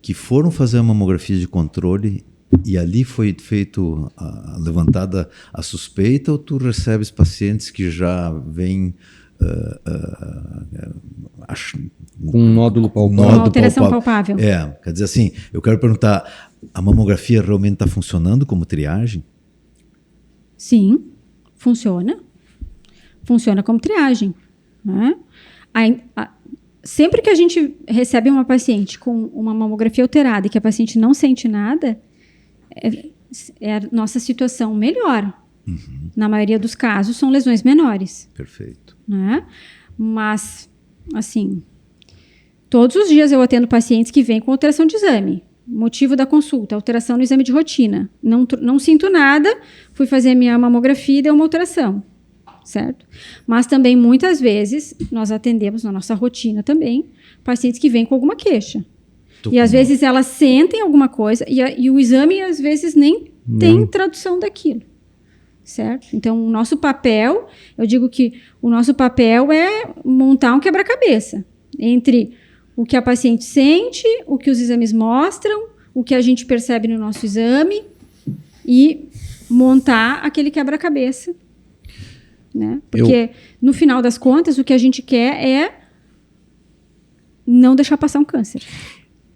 que foram fazer a mamografia de controle e ali foi levantada a suspeita, ou tu recebes pacientes que já vêm com um nódulo palpável. Uma alteração palpável. Quer dizer assim, eu quero perguntar, a mamografia realmente está funcionando como triagem? Sim, funciona. Funciona como triagem. Né? Sempre que a gente recebe uma paciente com uma mamografia alterada e que a paciente não sente nada, é a nossa situação melhor. Uhum. Na maioria dos casos, são lesões menores. Perfeito. Né? Mas, assim, todos os dias eu atendo pacientes que vêm com alteração de exame. Motivo da consulta, alteração no exame de rotina. Não sinto nada, fui fazer minha mamografia e deu uma alteração. Certo? Mas também, muitas vezes, nós atendemos na nossa rotina também pacientes que vêm com alguma queixa. E às vezes elas sentem alguma coisa e o exame às vezes nem tem tradução daquilo. Certo? Então, o nosso papel, eu digo que o nosso papel é montar um quebra-cabeça entre o que a paciente sente, o que os exames mostram, o que a gente percebe no nosso exame e montar aquele quebra-cabeça. Né? Porque, no final das contas, o que a gente quer é não deixar passar um câncer.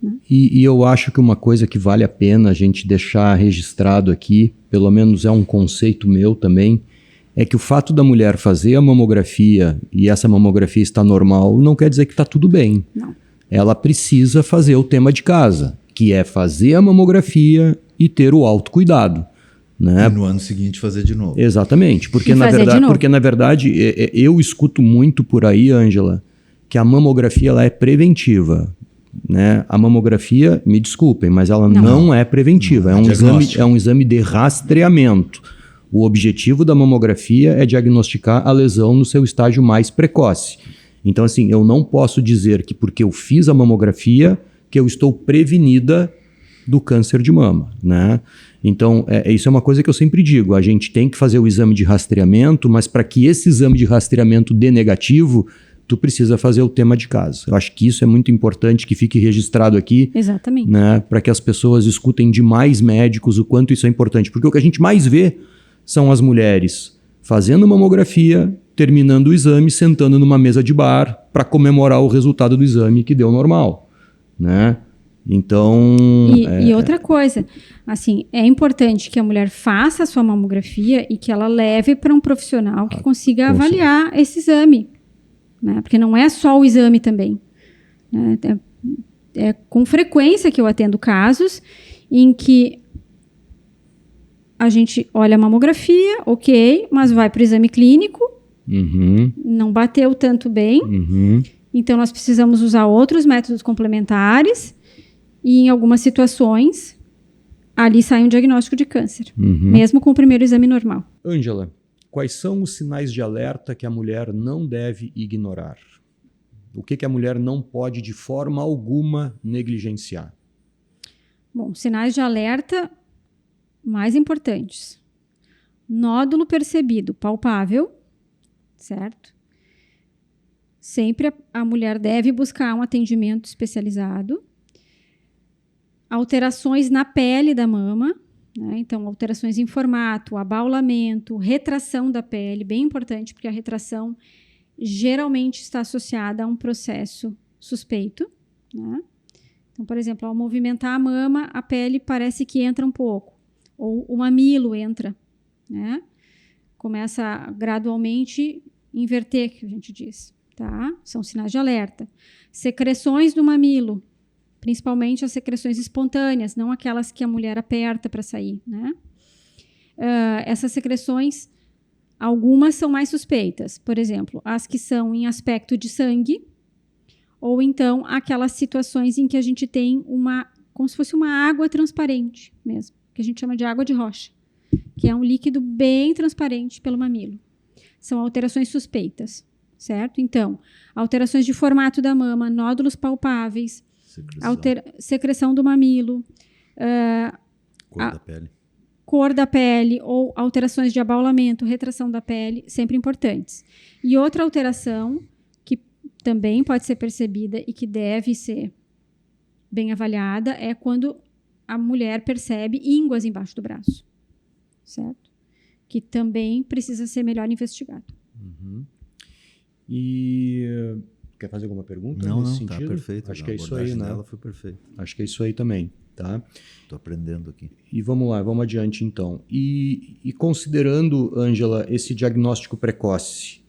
Né? E eu acho que uma coisa que vale a pena a gente deixar registrado aqui, pelo menos é um conceito meu também, é que o fato da mulher fazer a mamografia e essa mamografia está normal, não quer dizer que está tudo bem. Não. Ela precisa fazer o tema de casa, que é fazer a mamografia e ter o autocuidado. Né? E no ano seguinte fazer de novo. Exatamente, porque na verdade eu escuto muito por aí, Ângela, que a mamografia ela é preventiva. Né? A mamografia, me desculpem, mas ela não é preventiva, é um exame de rastreamento. O objetivo da mamografia é diagnosticar a lesão no seu estágio mais precoce. Então, assim, eu não posso dizer que porque eu fiz a mamografia que eu estou prevenida do câncer de mama, né? Então, isso é uma coisa que eu sempre digo, a gente tem que fazer o exame de rastreamento, mas para que esse exame de rastreamento dê negativo, tu precisa fazer o tema de casa. Eu acho que isso é muito importante, que fique registrado aqui. Exatamente. Né, para que as pessoas escutem de mais médicos o quanto isso é importante. Porque o que a gente mais vê são as mulheres fazendo mamografia, terminando o exame, sentando numa mesa de bar para comemorar o resultado do exame que deu normal. Né? Então... E outra coisa, assim, é importante que a mulher faça a sua mamografia e que ela leve para um profissional que consiga avaliar esse exame. Né? Porque não é só o exame também. Né? É com frequência que eu atendo casos em que a gente olha a mamografia, ok, mas vai para o exame clínico, não bateu tanto bem, então nós precisamos usar outros métodos complementares e em algumas situações ali sai um diagnóstico de câncer, mesmo com o primeiro exame normal. Ângela, quais são os sinais de alerta que a mulher não deve ignorar? O que a mulher não pode de forma alguma negligenciar? Bom, sinais de alerta mais importantes. Nódulo percebido, palpável, certo? Sempre a mulher deve buscar um atendimento especializado. Alterações na pele da mama, né? Então, alterações em formato, abaulamento, retração da pele, bem importante, porque a retração geralmente está associada a um processo suspeito, né? Então, por exemplo, ao movimentar a mama, a pele parece que entra um pouco, ou o mamilo entra, né? Começa a gradualmente inverter, que a gente diz, tá? São sinais de alerta. Secreções do mamilo, principalmente as secreções espontâneas, não aquelas que a mulher aperta para sair, né? Essas secreções, algumas são mais suspeitas. Por exemplo, as que são em aspecto de sangue, ou então aquelas situações em que a gente tem como se fosse uma água transparente mesmo, que a gente chama de água de rocha, que é um líquido bem transparente pelo mamilo. São alterações suspeitas, certo? Então, alterações de formato da mama, nódulos palpáveis, secreção do mamilo, cor da pele ou alterações de abaulamento, retração da pele, sempre importantes. E outra alteração que também pode ser percebida e que deve ser bem avaliada é quando a mulher percebe ínguas embaixo do braço, certo? Que também precisa ser melhor investigado. E quer fazer alguma pergunta? Não, nesse tá sentido? perfeito. Acho que é isso aí, né? Ela foi perfeita. Acho que é isso aí também, tá? Estou aprendendo aqui. E vamos lá, vamos adiante então. E considerando, Ângela, esse diagnóstico precoce,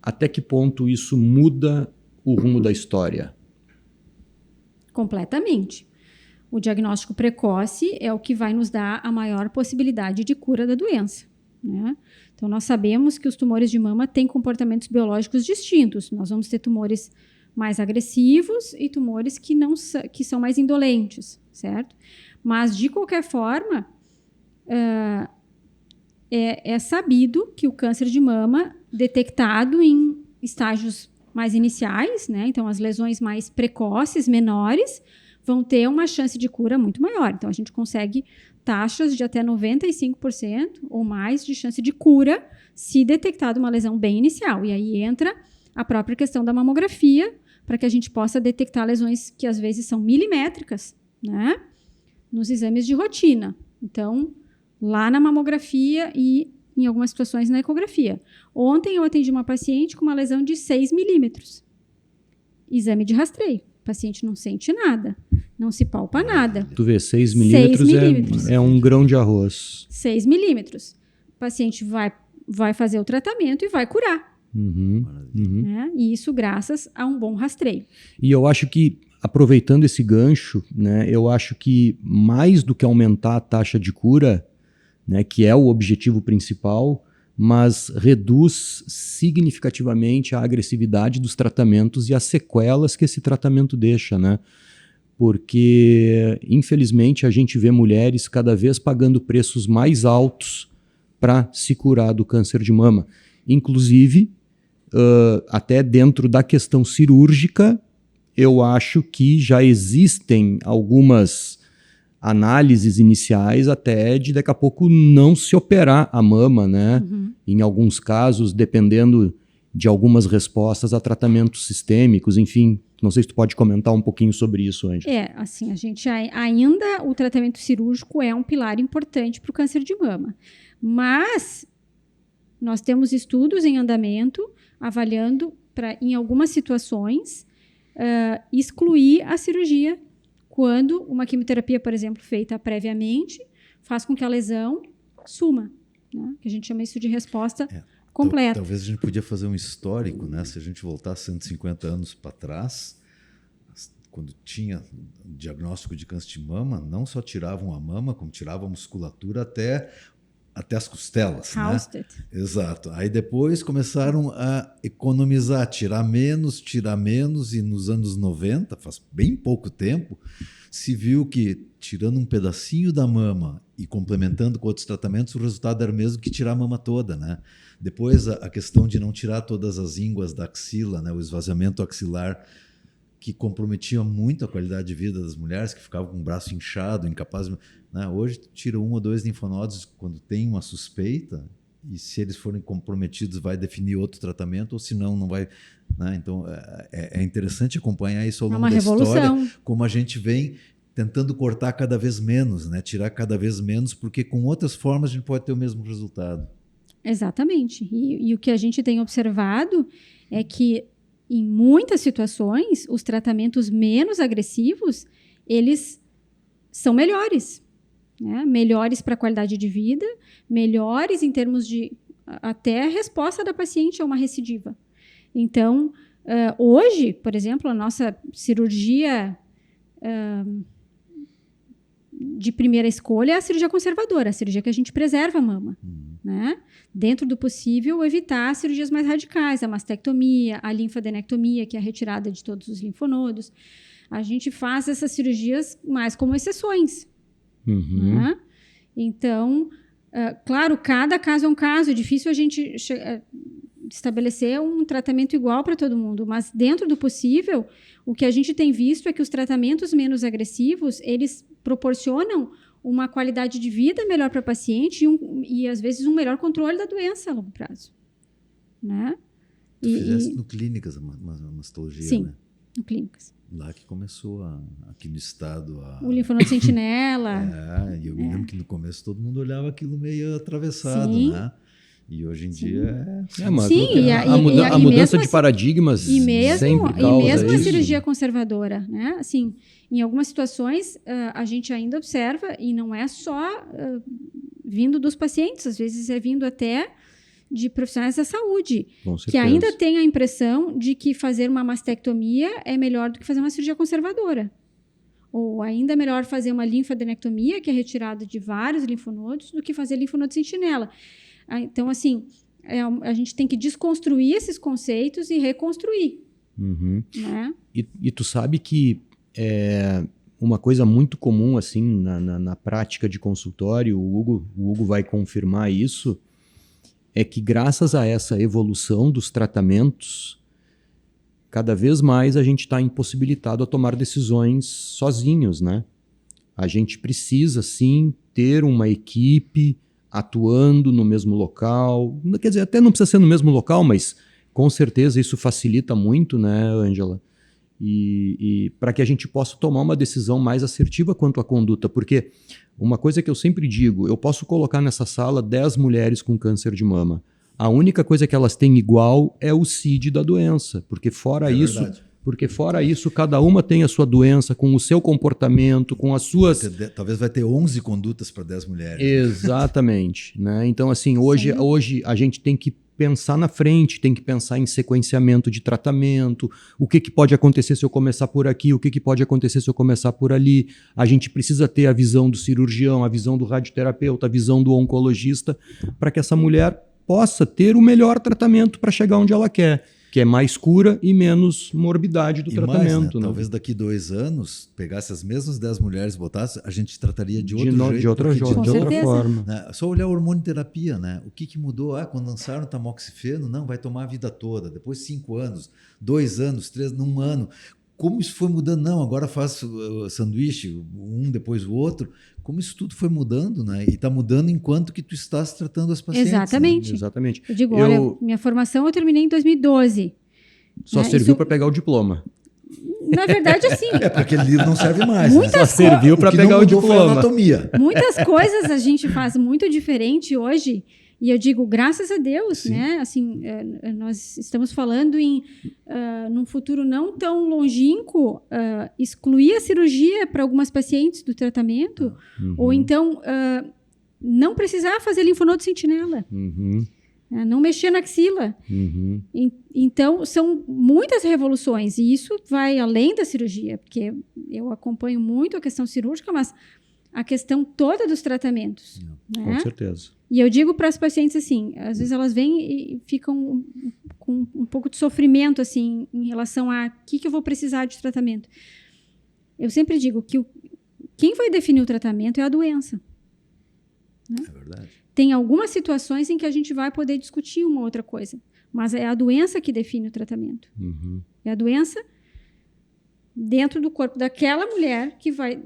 até que ponto isso muda o rumo da história? Completamente. O diagnóstico precoce é o que vai nos dar a maior possibilidade de cura da doença, né? Então, nós sabemos que os tumores de mama têm comportamentos biológicos distintos. Nós vamos ter tumores mais agressivos e tumores que são mais indolentes, certo? Mas, de qualquer forma, é sabido que o câncer de mama, detectado em estágios mais iniciais, né? Então, as lesões mais precoces, menores, vão ter uma chance de cura muito maior. Então, a gente consegue taxas de até 95% ou mais de chance de cura se detectado uma lesão bem inicial. E aí entra a própria questão da mamografia, para que a gente possa detectar lesões que às vezes são milimétricas, né? Nos exames de rotina. Então, lá na mamografia e em algumas situações na ecografia. Ontem eu atendi uma paciente com uma lesão de 6 milímetros. Exame de rastreio. O paciente não sente nada, não se palpa nada. Tu vê, 6 milímetros é um grão de arroz. 6 milímetros. O paciente vai fazer o tratamento e vai curar. Né? E isso graças a um bom rastreio. E eu acho que, aproveitando esse gancho, né, eu acho que mais do que aumentar a taxa de cura, né, que é o objetivo principal, mas reduz significativamente a agressividade dos tratamentos e as sequelas que esse tratamento deixa, né? Porque, infelizmente, a gente vê mulheres cada vez pagando preços mais altos para se curar do câncer de mama. Inclusive, até dentro da questão cirúrgica, eu acho que já existem algumas análises iniciais até de daqui a pouco não se operar a mama, né? Em alguns casos, dependendo de algumas respostas a tratamentos sistêmicos, enfim. Não sei se tu pode comentar um pouquinho sobre isso, Ângela. Assim, a gente ainda o tratamento cirúrgico é um pilar importante para o câncer de mama. Mas nós temos estudos em andamento avaliando para, em algumas situações, excluir a cirurgia quando uma quimioterapia, por exemplo, feita previamente, faz com que a lesão suma, né? Que a gente chama isso de resposta completa. Talvez a gente podia fazer um histórico, né? Se a gente voltar 150 anos para trás, quando tinha diagnóstico de câncer de mama, não só tiravam a mama, como tiravam a musculatura até as costelas. Halsted. Né? Exato. Aí depois começaram a economizar, tirar menos, e nos anos 90, faz bem pouco tempo, se viu que tirando um pedacinho da mama e complementando com outros tratamentos, o resultado era o mesmo que tirar a mama toda. Né? Depois a questão de não tirar todas as ínguas da axila, né? O esvaziamento axilar, que comprometia muito a qualidade de vida das mulheres, que ficavam com o braço inchado, incapazes. Né? Hoje, tira 1 ou 2 linfonodos quando tem uma suspeita, e se eles forem comprometidos, vai definir outro tratamento, ou se não, não vai. Né? Então, é interessante acompanhar isso ao longo da história, como a gente vem tentando cortar cada vez menos, né? Tirar cada vez menos, porque com outras formas a gente pode ter o mesmo resultado. Exatamente. E o que a gente tem observado é que, em muitas situações, os tratamentos menos agressivos, eles são melhores. Né? Melhores para a qualidade de vida, melhores em termos de até a resposta da paciente a uma recidiva. Então, hoje, por exemplo, a nossa cirurgia de primeira escolha é a cirurgia conservadora, a cirurgia que a gente preserva a mama. Né? Dentro do possível, evitar cirurgias mais radicais, a mastectomia, a linfadenectomia, que é a retirada de todos os linfonodos. A gente faz essas cirurgias mais como exceções. Né? Então, claro, cada caso é um caso, é difícil a gente estabelecer um tratamento igual para todo mundo, mas dentro do possível, o que a gente tem visto é que os tratamentos menos agressivos, eles proporcionam uma qualidade de vida melhor para o paciente e, às vezes, um melhor controle da doença a longo prazo. Né? Tu fizeste no Clínicas a mastologia, sim, né? No Clínicas. Lá que começou, aqui no estado... O linfonodo sentinela. E eu me lembro que no começo todo mundo olhava aquilo meio atravessado, sim. Né? E hoje em dia a mudança de paradigmas sempre causa e mesmo isso. A cirurgia conservadora, né? Assim, em algumas situações a gente ainda observa, e não é só vindo dos pacientes, às vezes é vindo até de profissionais da saúde, que ainda tem a impressão de que fazer uma mastectomia é melhor do que fazer uma cirurgia conservadora. Ou ainda é melhor fazer uma linfadenectomia, que é retirada de vários linfonodos, do que fazer linfonodo sentinela. Então, assim, a gente tem que desconstruir esses conceitos e reconstruir. Né? E tu sabe que uma coisa muito comum assim na prática de consultório, o Hugo vai confirmar isso, é que graças a essa evolução dos tratamentos, cada vez mais a gente está impossibilitado a tomar decisões sozinhos, né? A gente precisa, sim, ter uma equipe atuando no mesmo local. Quer dizer, até não precisa ser no mesmo local, mas com certeza isso facilita muito, né, Ângela? E para que a gente possa tomar uma decisão mais assertiva quanto à conduta, porque uma coisa que eu sempre digo, eu posso colocar nessa sala 10 mulheres com câncer de mama. A única coisa que elas têm igual é o CID da doença, porque fora isso, cada uma tem a sua doença, com o seu comportamento, com as suas... Talvez vai ter 11 condutas para 10 mulheres. Exatamente. Né? Então, assim, hoje a gente tem que pensar na frente, tem que pensar em sequenciamento de tratamento, o que pode acontecer se eu começar por aqui, o que pode acontecer se eu começar por ali. A gente precisa ter a visão do cirurgião, a visão do radioterapeuta, a visão do oncologista, para que essa mulher possa ter o melhor tratamento para chegar onde ela quer, que é mais cura e menos morbidade do tratamento. Mais, né? Talvez daqui 2 anos, pegasse as mesmas 10 mulheres e botasse, a gente trataria de outro jeito. De outra forma. Né? Só olhar a hormonioterapia, né? O que mudou? Quando lançaram o tamoxifeno, não, vai tomar a vida toda. Depois 5 anos, 2 anos, 3, 1 ano. Como isso foi mudando? Não, agora faz sanduíche, um depois o outro. Como isso tudo foi mudando, né? E está mudando enquanto que tu estás tratando as pacientes. Exatamente. Né? Exatamente. Eu digo, olha, minha formação eu terminei em 2012. Só serviu para pegar o diploma. Na verdade, assim... porque aquele livro não serve mais. Só serviu para pegar o diploma. Anatomia. Muitas coisas a gente faz muito diferente hoje. E eu digo, graças a Deus, sim, né? Assim, nós estamos falando num futuro não tão longínquo, excluir a cirurgia para algumas pacientes do tratamento, ou então não precisar fazer linfonodo sentinela. Não mexer na axila. Então, são muitas revoluções, e isso vai além da cirurgia, porque eu acompanho muito a questão cirúrgica, mas a questão toda dos tratamentos. Né? Com certeza. E eu digo para as pacientes assim, às vezes elas vêm e ficam com um pouco de sofrimento assim, em relação a que eu vou precisar de tratamento. Eu sempre digo que quem vai definir o tratamento é a doença. Né? É verdade. Tem algumas situações em que a gente vai poder discutir uma outra coisa, mas é a doença que define o tratamento. É a doença dentro do corpo daquela mulher que vai,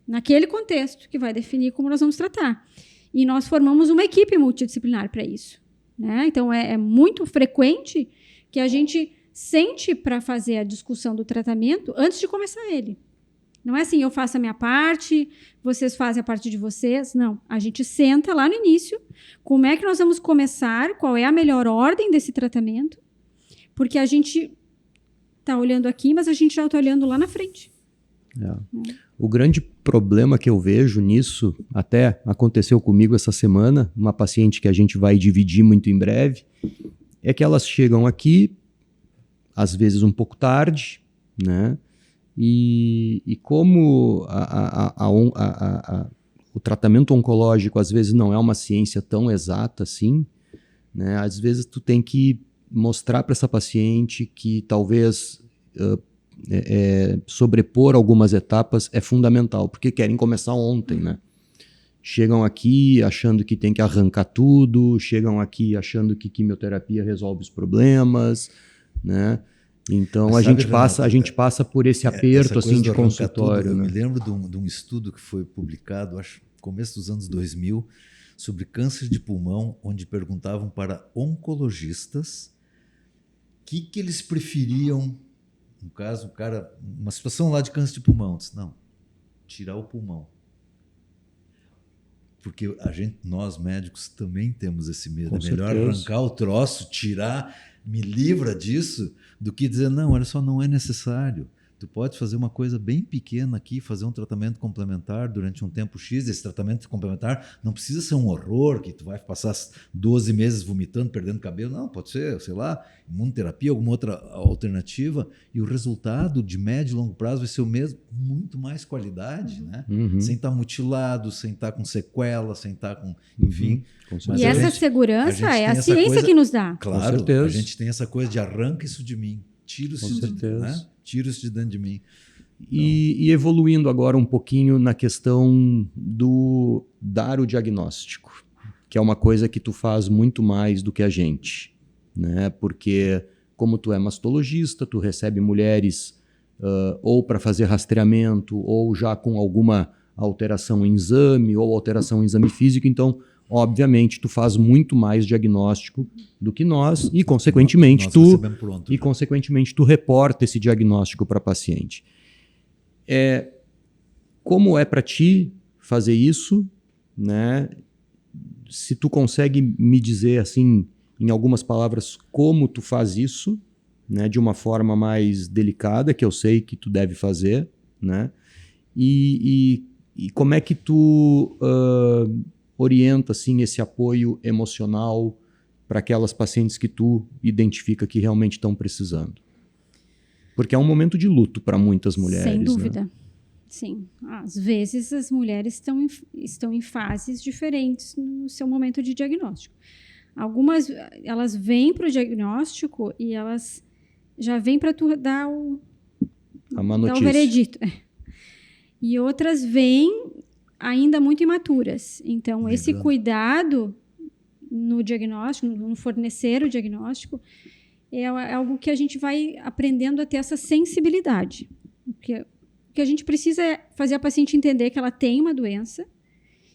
naquele contexto, que vai definir como nós vamos tratar. E nós formamos uma equipe multidisciplinar para isso. Né? Então, é muito frequente que a gente sente para fazer a discussão do tratamento antes de começar ele. Não é assim, eu faço a minha parte, vocês fazem a parte de vocês. Não, a gente senta lá no início, como é que nós vamos começar, qual é a melhor ordem desse tratamento, porque a gente está olhando aqui, mas a gente já está olhando lá na frente. O grande problema que eu vejo nisso, até aconteceu comigo essa semana, uma paciente que a gente vai dividir muito em breve, é que elas chegam aqui, às vezes um pouco tarde, né? E como o tratamento oncológico às vezes não é uma ciência tão exata assim, né? Às vezes tu tem que mostrar para essa paciente que talvez sobrepor algumas etapas é fundamental, porque querem começar ontem, né? Chegam aqui achando que tem que arrancar tudo, chegam aqui achando que quimioterapia resolve os problemas, né? Então a gente passa por esse aperto assim de consultório. Tudo, né? Eu me lembro de um estudo que foi publicado, acho no começo dos anos 2000, sobre câncer de pulmão, onde perguntavam para oncologistas o que eles preferiam. No caso, uma situação lá de câncer de pulmão, disse, não, tirar o pulmão. Porque nós médicos também temos esse medo. Com é melhor certeza. arrancar o troço, tirar, me livra disso, do que dizer, não, olha só, não é necessário. Tu pode fazer uma coisa bem pequena aqui, fazer um tratamento complementar durante um tempo X. Esse tratamento complementar não precisa ser um horror, que tu vai passar 12 meses vomitando, perdendo cabelo. Não, pode ser, sei lá, imunoterapia, alguma outra alternativa. E o resultado de médio e longo prazo vai ser o mesmo, muito mais qualidade, né? Sem estar mutilado, sem estar com sequela, sem estar com... Enfim. E essa segurança é a ciência que nos dá. Claro, a gente tem essa coisa de arranca isso de mim. Tira isso de dentro de mim. E evoluindo agora um pouquinho na questão do dar o diagnóstico, que é uma coisa que tu faz muito mais do que a gente, né? Porque como tu é mastologista, tu recebe mulheres ou para fazer rastreamento ou já com alguma alteração em exame ou alteração em exame físico, então obviamente tu faz muito mais diagnóstico do que nós e consequentemente tu reporta esse diagnóstico para a paciente. Como é para ti fazer isso, né? Se tu consegue me dizer assim em algumas palavras como tu faz isso, né, de uma forma mais delicada, que eu sei que tu deve fazer, né? E como é que tu orienta assim, esse apoio emocional para aquelas pacientes que tu identifica que realmente estão precisando? Porque é um momento de luto para muitas mulheres. Sem dúvida. Né? Sim. Às vezes as mulheres estão em fases diferentes no seu momento de diagnóstico. Algumas, elas vêm para o diagnóstico e elas já vêm para tu dar o veredito. E outras vêm ainda muito imaturas. Então, esse cuidado no diagnóstico, no fornecer o diagnóstico, é algo que a gente vai aprendendo a ter essa sensibilidade. Porque o que a gente precisa é fazer a paciente entender que ela tem uma doença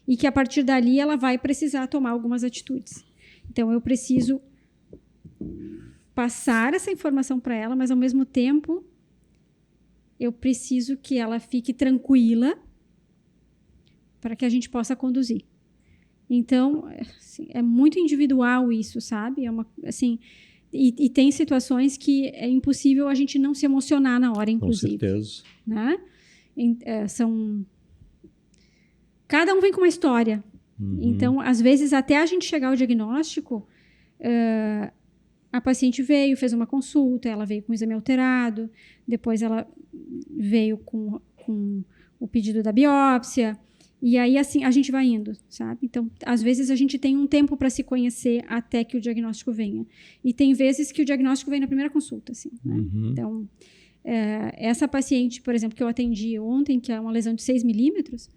e que, a partir dali, ela vai precisar tomar algumas atitudes. Então, eu preciso passar essa informação para ela, mas, ao mesmo tempo, eu preciso que ela fique tranquila para que a gente possa conduzir. Então, assim, é muito individual isso, sabe? E tem situações que é impossível a gente não se emocionar na hora, inclusive. Com certeza. Né? Cada um vem com uma história. Então, às vezes, até a gente chegar ao diagnóstico, A paciente veio, fez uma consulta, ela veio com o exame alterado, depois ela veio com o pedido da biópsia, e aí assim a gente vai indo, sabe? Então, às vezes a gente tem um tempo para se conhecer até que o diagnóstico venha. E tem vezes que o diagnóstico vem na primeira consulta, assim, né? Então, essa paciente, por exemplo, que eu atendi ontem, que é uma lesão de 6 milímetros,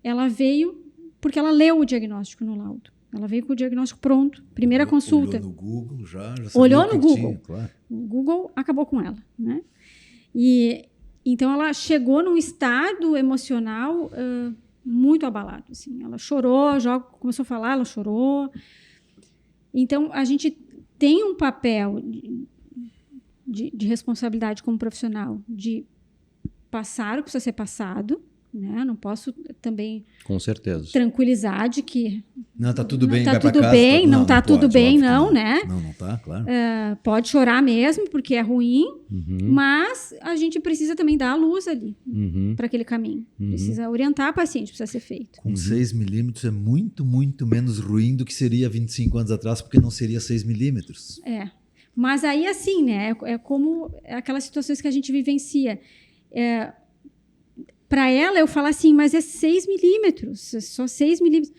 ela veio porque ela leu o diagnóstico no laudo. Ela veio com o diagnóstico pronto, primeira consulta. Olhou no Google já sabia olhou o que no Google. tinha, claro. O Google acabou com ela, né? E então ela chegou num estado emocional muito abalado, assim. Ela chorou, já começou a falar, ela chorou. Então a gente tem um papel de responsabilidade como profissional de passar o que precisa ser passado, né? Não posso também Com certeza. tranquilizar de que Não, tá tudo bem, tá vai pra tudo casa. bem, não tá pode, tudo bem, óbvio que não, né? Não tá, claro. Pode chorar mesmo, porque é ruim, mas a gente precisa também dar a luz ali para aquele caminho. Precisa orientar a paciente, precisa ser feito. Com 6 milímetros é muito, muito menos ruim do que seria 25 anos atrás, porque não seria 6 milímetros. Mas aí, assim, né? É como aquelas situações que a gente vivencia. Para ela, eu falo assim, mas é 6 milímetros, é só 6 milímetros.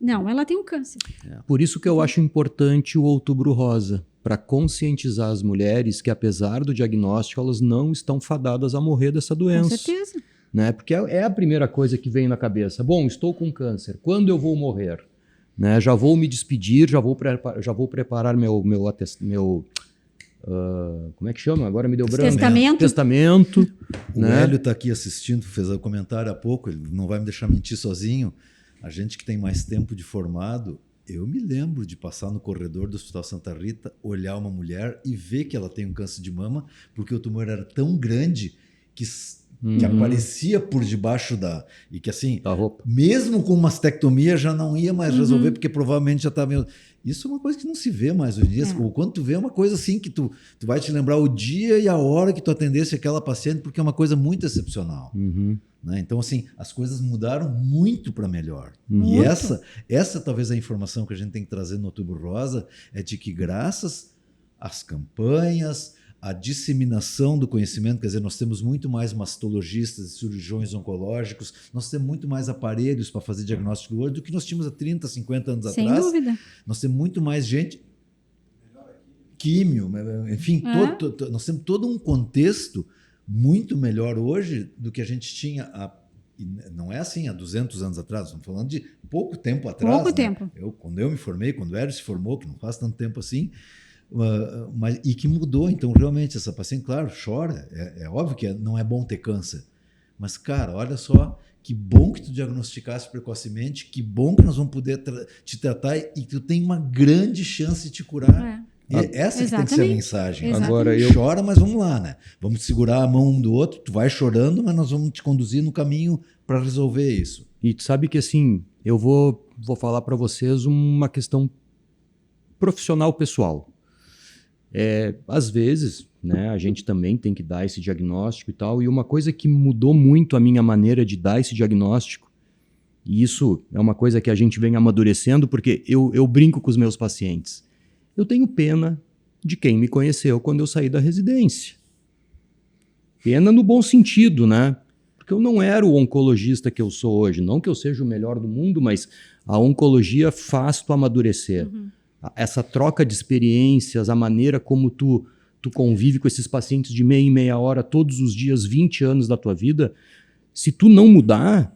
Não, ela tem um câncer. Por isso que eu acho importante o Outubro Rosa, para conscientizar as mulheres que, apesar do diagnóstico, elas não estão fadadas a morrer dessa doença. Com certeza. Né? Porque é a primeira coisa que vem na cabeça. Bom, estou com câncer, quando eu vou morrer? Né? Já vou me despedir, já vou preparar meu como é que chama? Agora me deu branco. Testamento. O Hélio está aqui assistindo, fez um comentário há pouco, ele não vai me deixar mentir sozinho. A gente que tem mais tempo de formado, eu me lembro de passar no corredor do Hospital Santa Rita, olhar uma mulher e ver que ela tem um câncer de mama, porque o tumor era tão grande que aparecia por debaixo e que assim, da roupa. Mesmo com mastectomia já não ia mais resolver, porque provavelmente já estava... Isso é uma coisa que não se vê mais hoje em dia. O quando tu vê é uma coisa assim que tu vai te lembrar o dia e a hora que tu atendesse aquela paciente, porque é uma coisa muito excepcional. Né? Então, assim, as coisas mudaram muito para melhor. E essa talvez a informação que a gente tem que trazer no Outubro Rosa é de que graças às campanhas, a disseminação do conhecimento, quer dizer, nós temos muito mais mastologistas e cirurgiões oncológicos, nós temos muito mais aparelhos para fazer diagnóstico hoje do que nós tínhamos há 30, 50 anos Sem atrás. dúvida. Nós temos muito mais gente, químio, enfim, nós temos todo um contexto muito melhor hoje do que a gente tinha não é assim há 200 anos atrás, estamos falando de pouco tempo atrás. Pouco tempo. Quando eu me formei, quando o Hélio se formou, que não faz tanto tempo assim, e que mudou. Então, realmente, essa paciente, claro, chora. É óbvio que não é bom ter câncer. Mas, cara, olha só, que bom que tu diagnosticasse precocemente, que bom que nós vamos poder te tratar e que tu tem uma grande chance de te curar. Essa que tem que ser a mensagem. Agora Chora, mas vamos lá, né? Vamos segurar a mão um do outro, tu vai chorando, mas nós vamos te conduzir no caminho para resolver isso. E tu sabe que, assim, eu vou falar para vocês uma questão profissional pessoal. Às vezes, né, a gente também tem que dar esse diagnóstico e tal, e uma coisa que mudou muito a minha maneira de dar esse diagnóstico, e isso é uma coisa que a gente vem amadurecendo, porque eu brinco com os meus pacientes. Eu tenho pena de quem me conheceu quando eu saí da residência. Pena no bom sentido, né? Porque eu não era o oncologista que eu sou hoje. Não que eu seja o melhor do mundo, mas a oncologia faz tu amadurecer. Essa troca de experiências, a maneira como tu convive com esses pacientes de meia em meia hora, todos os dias, 20 anos da tua vida, se tu não mudar,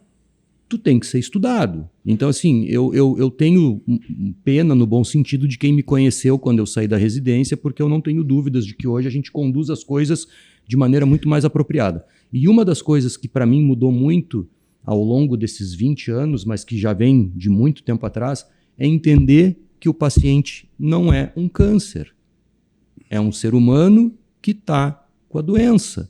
tu tem que ser estudado. Então, assim, eu tenho pena no bom sentido de quem me conheceu quando eu saí da residência, porque eu não tenho dúvidas de que hoje a gente conduz as coisas de maneira muito mais apropriada. E uma das coisas que para mim mudou muito ao longo desses 20 anos, mas que já vem de muito tempo atrás, é entender que o paciente não é um câncer. É um ser humano que está com a doença.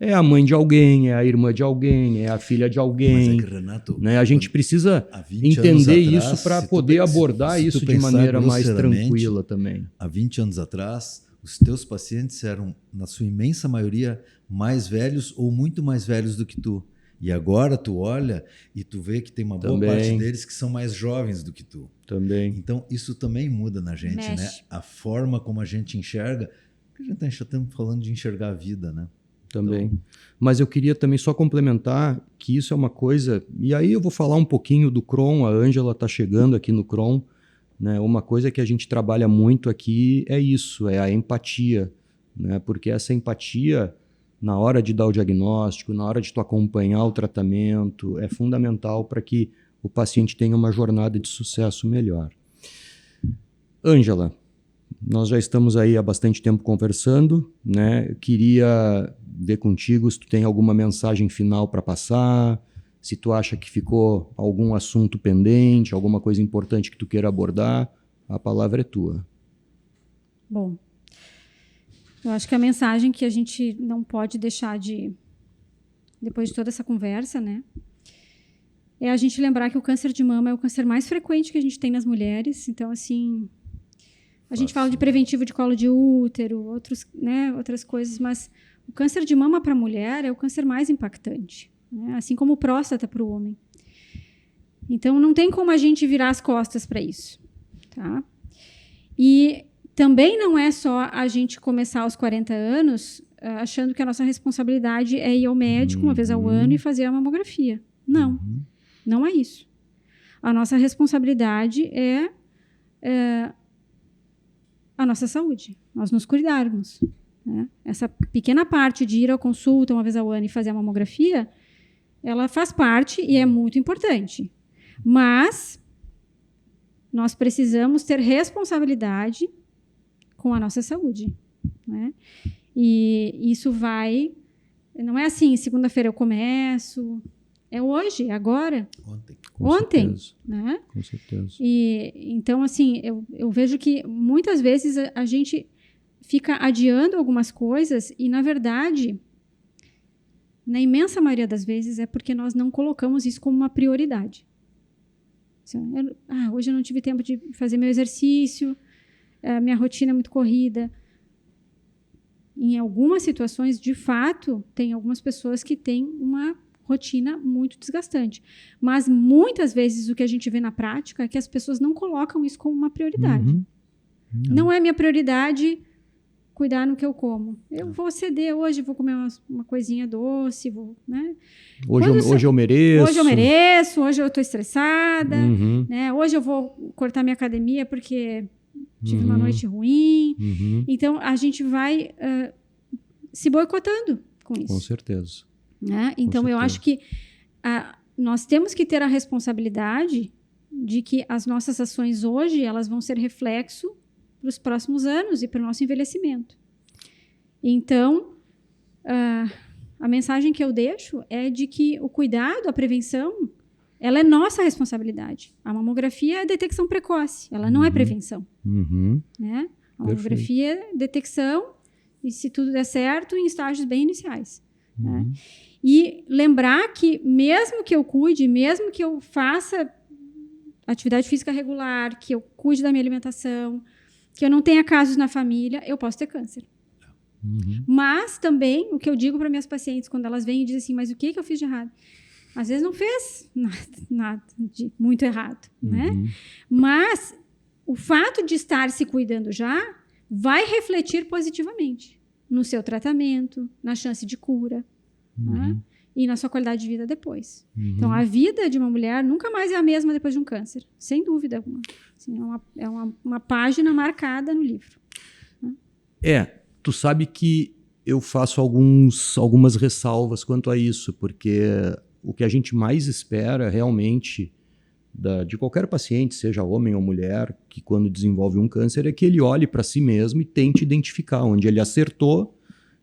É a mãe de alguém, é a irmã de alguém, é a filha de alguém. Mas Renato, né? A gente precisa entender isso para poder abordar isso de maneira mais tranquila também. Há 20 anos atrás, os teus pacientes eram, na sua imensa maioria, mais velhos ou muito mais velhos do que tu. E agora tu olha e tu vê que tem uma boa parte deles que são mais jovens do que tu. Também. Então, isso também muda na gente, Mexe. né? A forma como a gente enxerga. A gente está falando de enxergar a vida, né? Também. Então, mas eu queria também só complementar que isso é uma coisa, e aí eu vou falar um pouquinho do Cron, a Ângela está chegando aqui no Cron, né? Uma coisa que a gente trabalha muito aqui é isso, é a empatia, né? Porque essa empatia, na hora de dar o diagnóstico, na hora de tu acompanhar o tratamento, é fundamental para que o paciente tenha uma jornada de sucesso melhor. Ângela, nós já estamos aí há bastante tempo conversando, né? Eu queria ver contigo se tu tem alguma mensagem final para passar, se tu acha que ficou algum assunto pendente, alguma coisa importante que tu queira abordar, a palavra é tua. Bom, eu acho que a mensagem que a gente não pode deixar de, depois de toda essa conversa, né, é a gente lembrar que o câncer de mama é o câncer mais frequente que a gente tem nas mulheres. Então, assim, a gente fala de preventivo de colo de útero, outras coisas, mas o câncer de mama para a mulher é o câncer mais impactante, né? Assim como o próstata para o homem. Então, não tem como a gente virar as costas para isso, tá? E também não é só a gente começar aos 40 anos achando que a nossa responsabilidade é ir ao médico uma vez ao ano e fazer a mamografia. Não, não é isso. A nossa responsabilidade é a nossa saúde, nós nos cuidarmos, né? Essa pequena parte de ir à consulta uma vez ao ano e fazer a mamografia, ela faz parte e é muito importante. Mas nós precisamos ter responsabilidade com a nossa saúde, né? E isso vai... Não é assim, segunda-feira eu começo... É hoje, agora. Ontem, né? Com certeza. E, então, assim, eu vejo que muitas vezes a gente fica adiando algumas coisas e, na verdade, na imensa maioria das vezes, é porque nós não colocamos isso como uma prioridade. Hoje eu não tive tempo de fazer meu exercício, minha rotina é muito corrida. Em algumas situações, de fato, tem algumas pessoas que têm uma rotina muito desgastante. Mas, muitas vezes, o que a gente vê na prática é que as pessoas não colocam isso como uma prioridade. Não é minha prioridade cuidar no que eu como. Eu vou ceder hoje, vou comer uma coisinha doce, né? Hoje eu mereço. Hoje eu mereço, hoje eu estou estressada, né? Hoje eu vou cortar minha academia porque tive uma noite ruim. Então, a gente vai se boicotando com isso. Com certeza. Né? Então, eu acho que nós temos que ter a responsabilidade de que as nossas ações hoje elas vão ser reflexo para os próximos anos e para o nosso envelhecimento. Então, a mensagem que eu deixo é de que o cuidado, a prevenção, ela é nossa responsabilidade. A mamografia é detecção precoce, ela não é prevenção. Né? A mamografia é detecção e, se tudo der certo, em estágios bem iniciais. Né? E lembrar que mesmo que eu cuide, mesmo que eu faça atividade física regular, que eu cuide da minha alimentação, que eu não tenha casos na família, eu posso ter câncer. Mas também, o que eu digo para minhas pacientes, quando elas vêm e dizem assim, mas o que eu fiz de errado? Às vezes não fez nada de muito errado, né? Mas o fato de estar se cuidando já vai refletir positivamente no seu tratamento, na chance de cura, né? E na sua qualidade de vida depois. Então, a vida de uma mulher nunca mais é a mesma depois de um câncer, sem dúvida alguma. Assim, é uma página marcada no livro. Né? Tu sabe que eu faço algumas ressalvas quanto a isso, porque o que a gente mais espera realmente de qualquer paciente, seja homem ou mulher, que quando desenvolve um câncer, é que ele olhe para si mesmo e tente identificar onde ele acertou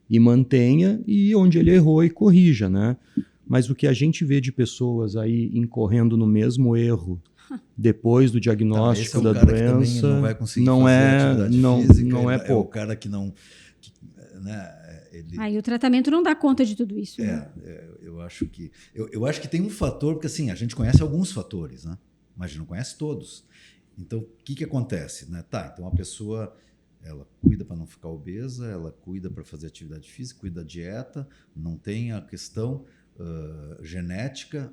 e mantenha, e onde ele errou e corrija, né? Mas o que a gente vê de pessoas aí incorrendo no mesmo erro depois do diagnóstico da doença, não vai conseguir fazer atividade física, não é pouco. É o cara que não... E o tratamento não dá conta de tudo isso. Né? Eu acho que tem um fator, porque assim, a gente conhece alguns fatores, né? Mas a gente não conhece todos. Então, o que acontece? Né? Então a pessoa... Ela cuida para não ficar obesa, ela cuida para fazer atividade física, cuida da dieta, não tem a questão, genética.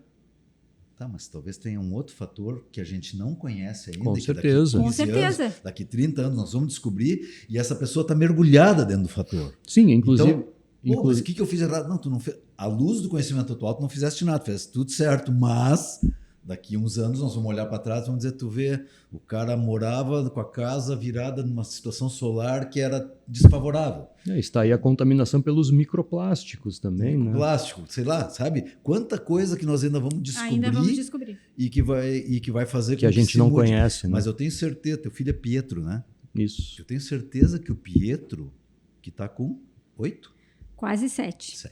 Tá, mas talvez tenha um outro fator que a gente não conhece ainda. Com que certeza. Daqui 15 anos, daqui 30 anos nós vamos descobrir e essa pessoa está mergulhada dentro do fator. Sim, inclusive... Então, mas o que eu fiz errado? Não, tu não fez. À luz do conhecimento atual, tu não fizeste nada, tu fizeste tudo certo, mas daqui uns anos nós vamos olhar para trás e vamos dizer, tu vê, o cara morava com a casa virada numa situação solar que era desfavorável. Está aí a contaminação pelos microplásticos também, né? Plástico, sei lá, sabe? Quanta coisa que nós ainda vamos descobrir. E que vai fazer que a gente não conhece, né? Mas eu tenho certeza, teu filho é Pietro, né? Isso. Eu tenho certeza que o Pietro, que está com 8? Quase 7.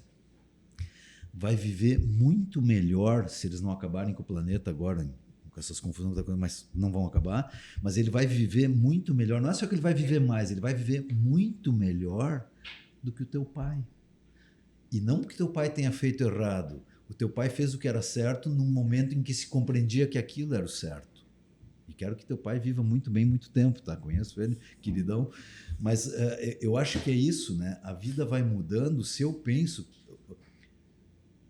Vai viver muito melhor se eles não acabarem com o planeta agora, com essas confusões, mas não vão acabar. Mas ele vai viver muito melhor. Não é só que ele vai viver mais, ele vai viver muito melhor do que o teu pai. E não porque teu pai tenha feito errado. O teu pai fez o que era certo num momento em que se compreendia que aquilo era o certo. E quero que teu pai viva muito bem, muito tempo, tá? Conheço ele, queridão. Mas eu acho que é isso, né? A vida vai mudando. Se eu penso...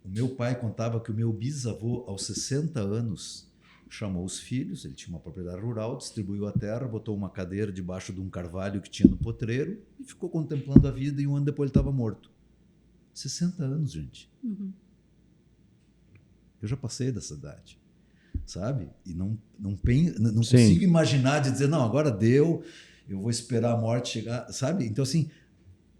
O meu pai contava que o meu bisavô, aos 60 anos, chamou os filhos, ele tinha uma propriedade rural, distribuiu a terra, botou uma cadeira debaixo de um carvalho que tinha no potreiro e ficou contemplando a vida, e um ano depois ele estava morto. 60 anos, gente. Uhum. Eu já passei dessa idade, sabe? E não consigo imaginar de dizer, não, agora deu, eu vou esperar a morte chegar, sabe? Então, assim,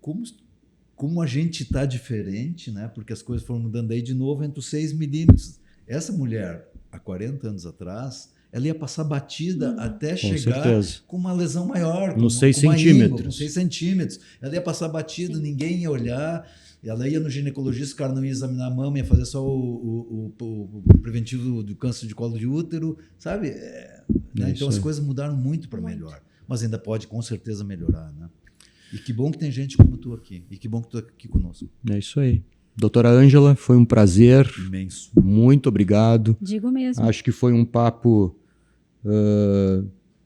como a gente está diferente, né? Porque as coisas foram mudando aí de novo entre os 6 milímetros. Essa mulher, há 40 anos atrás, ela ia passar batida até chegar com uma lesão maior. Nos 6 centímetros. Com 6 centímetros. Ela ia passar batida, ninguém ia olhar. Ela ia no ginecologista, o cara não ia examinar a mama, ia fazer só o preventivo do câncer de colo de útero, sabe? Né? Então as coisas mudaram muito para melhor. Mas ainda pode, com certeza, melhorar, né? E que bom que tem gente como tu aqui. E que bom que tu aqui conosco. É isso aí. Doutora Ângela, foi um prazer. Imenso. Muito obrigado. Digo mesmo. Acho que foi um papo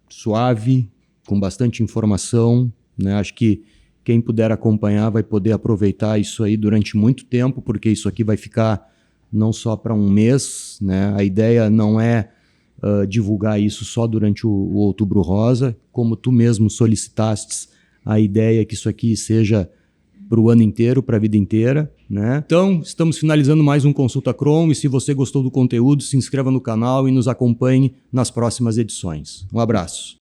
suave, com bastante informação, né? Acho que quem puder acompanhar vai poder aproveitar isso aí durante muito tempo, porque isso aqui vai ficar não só para um mês, né? A ideia não é divulgar isso só durante o Outubro Rosa, como tu mesmo solicitaste. A ideia é que isso aqui seja para o ano inteiro, para a vida inteira, né? Então, estamos finalizando mais um Consulta Crohn, e se você gostou do conteúdo, se inscreva no canal e nos acompanhe nas próximas edições. Um abraço.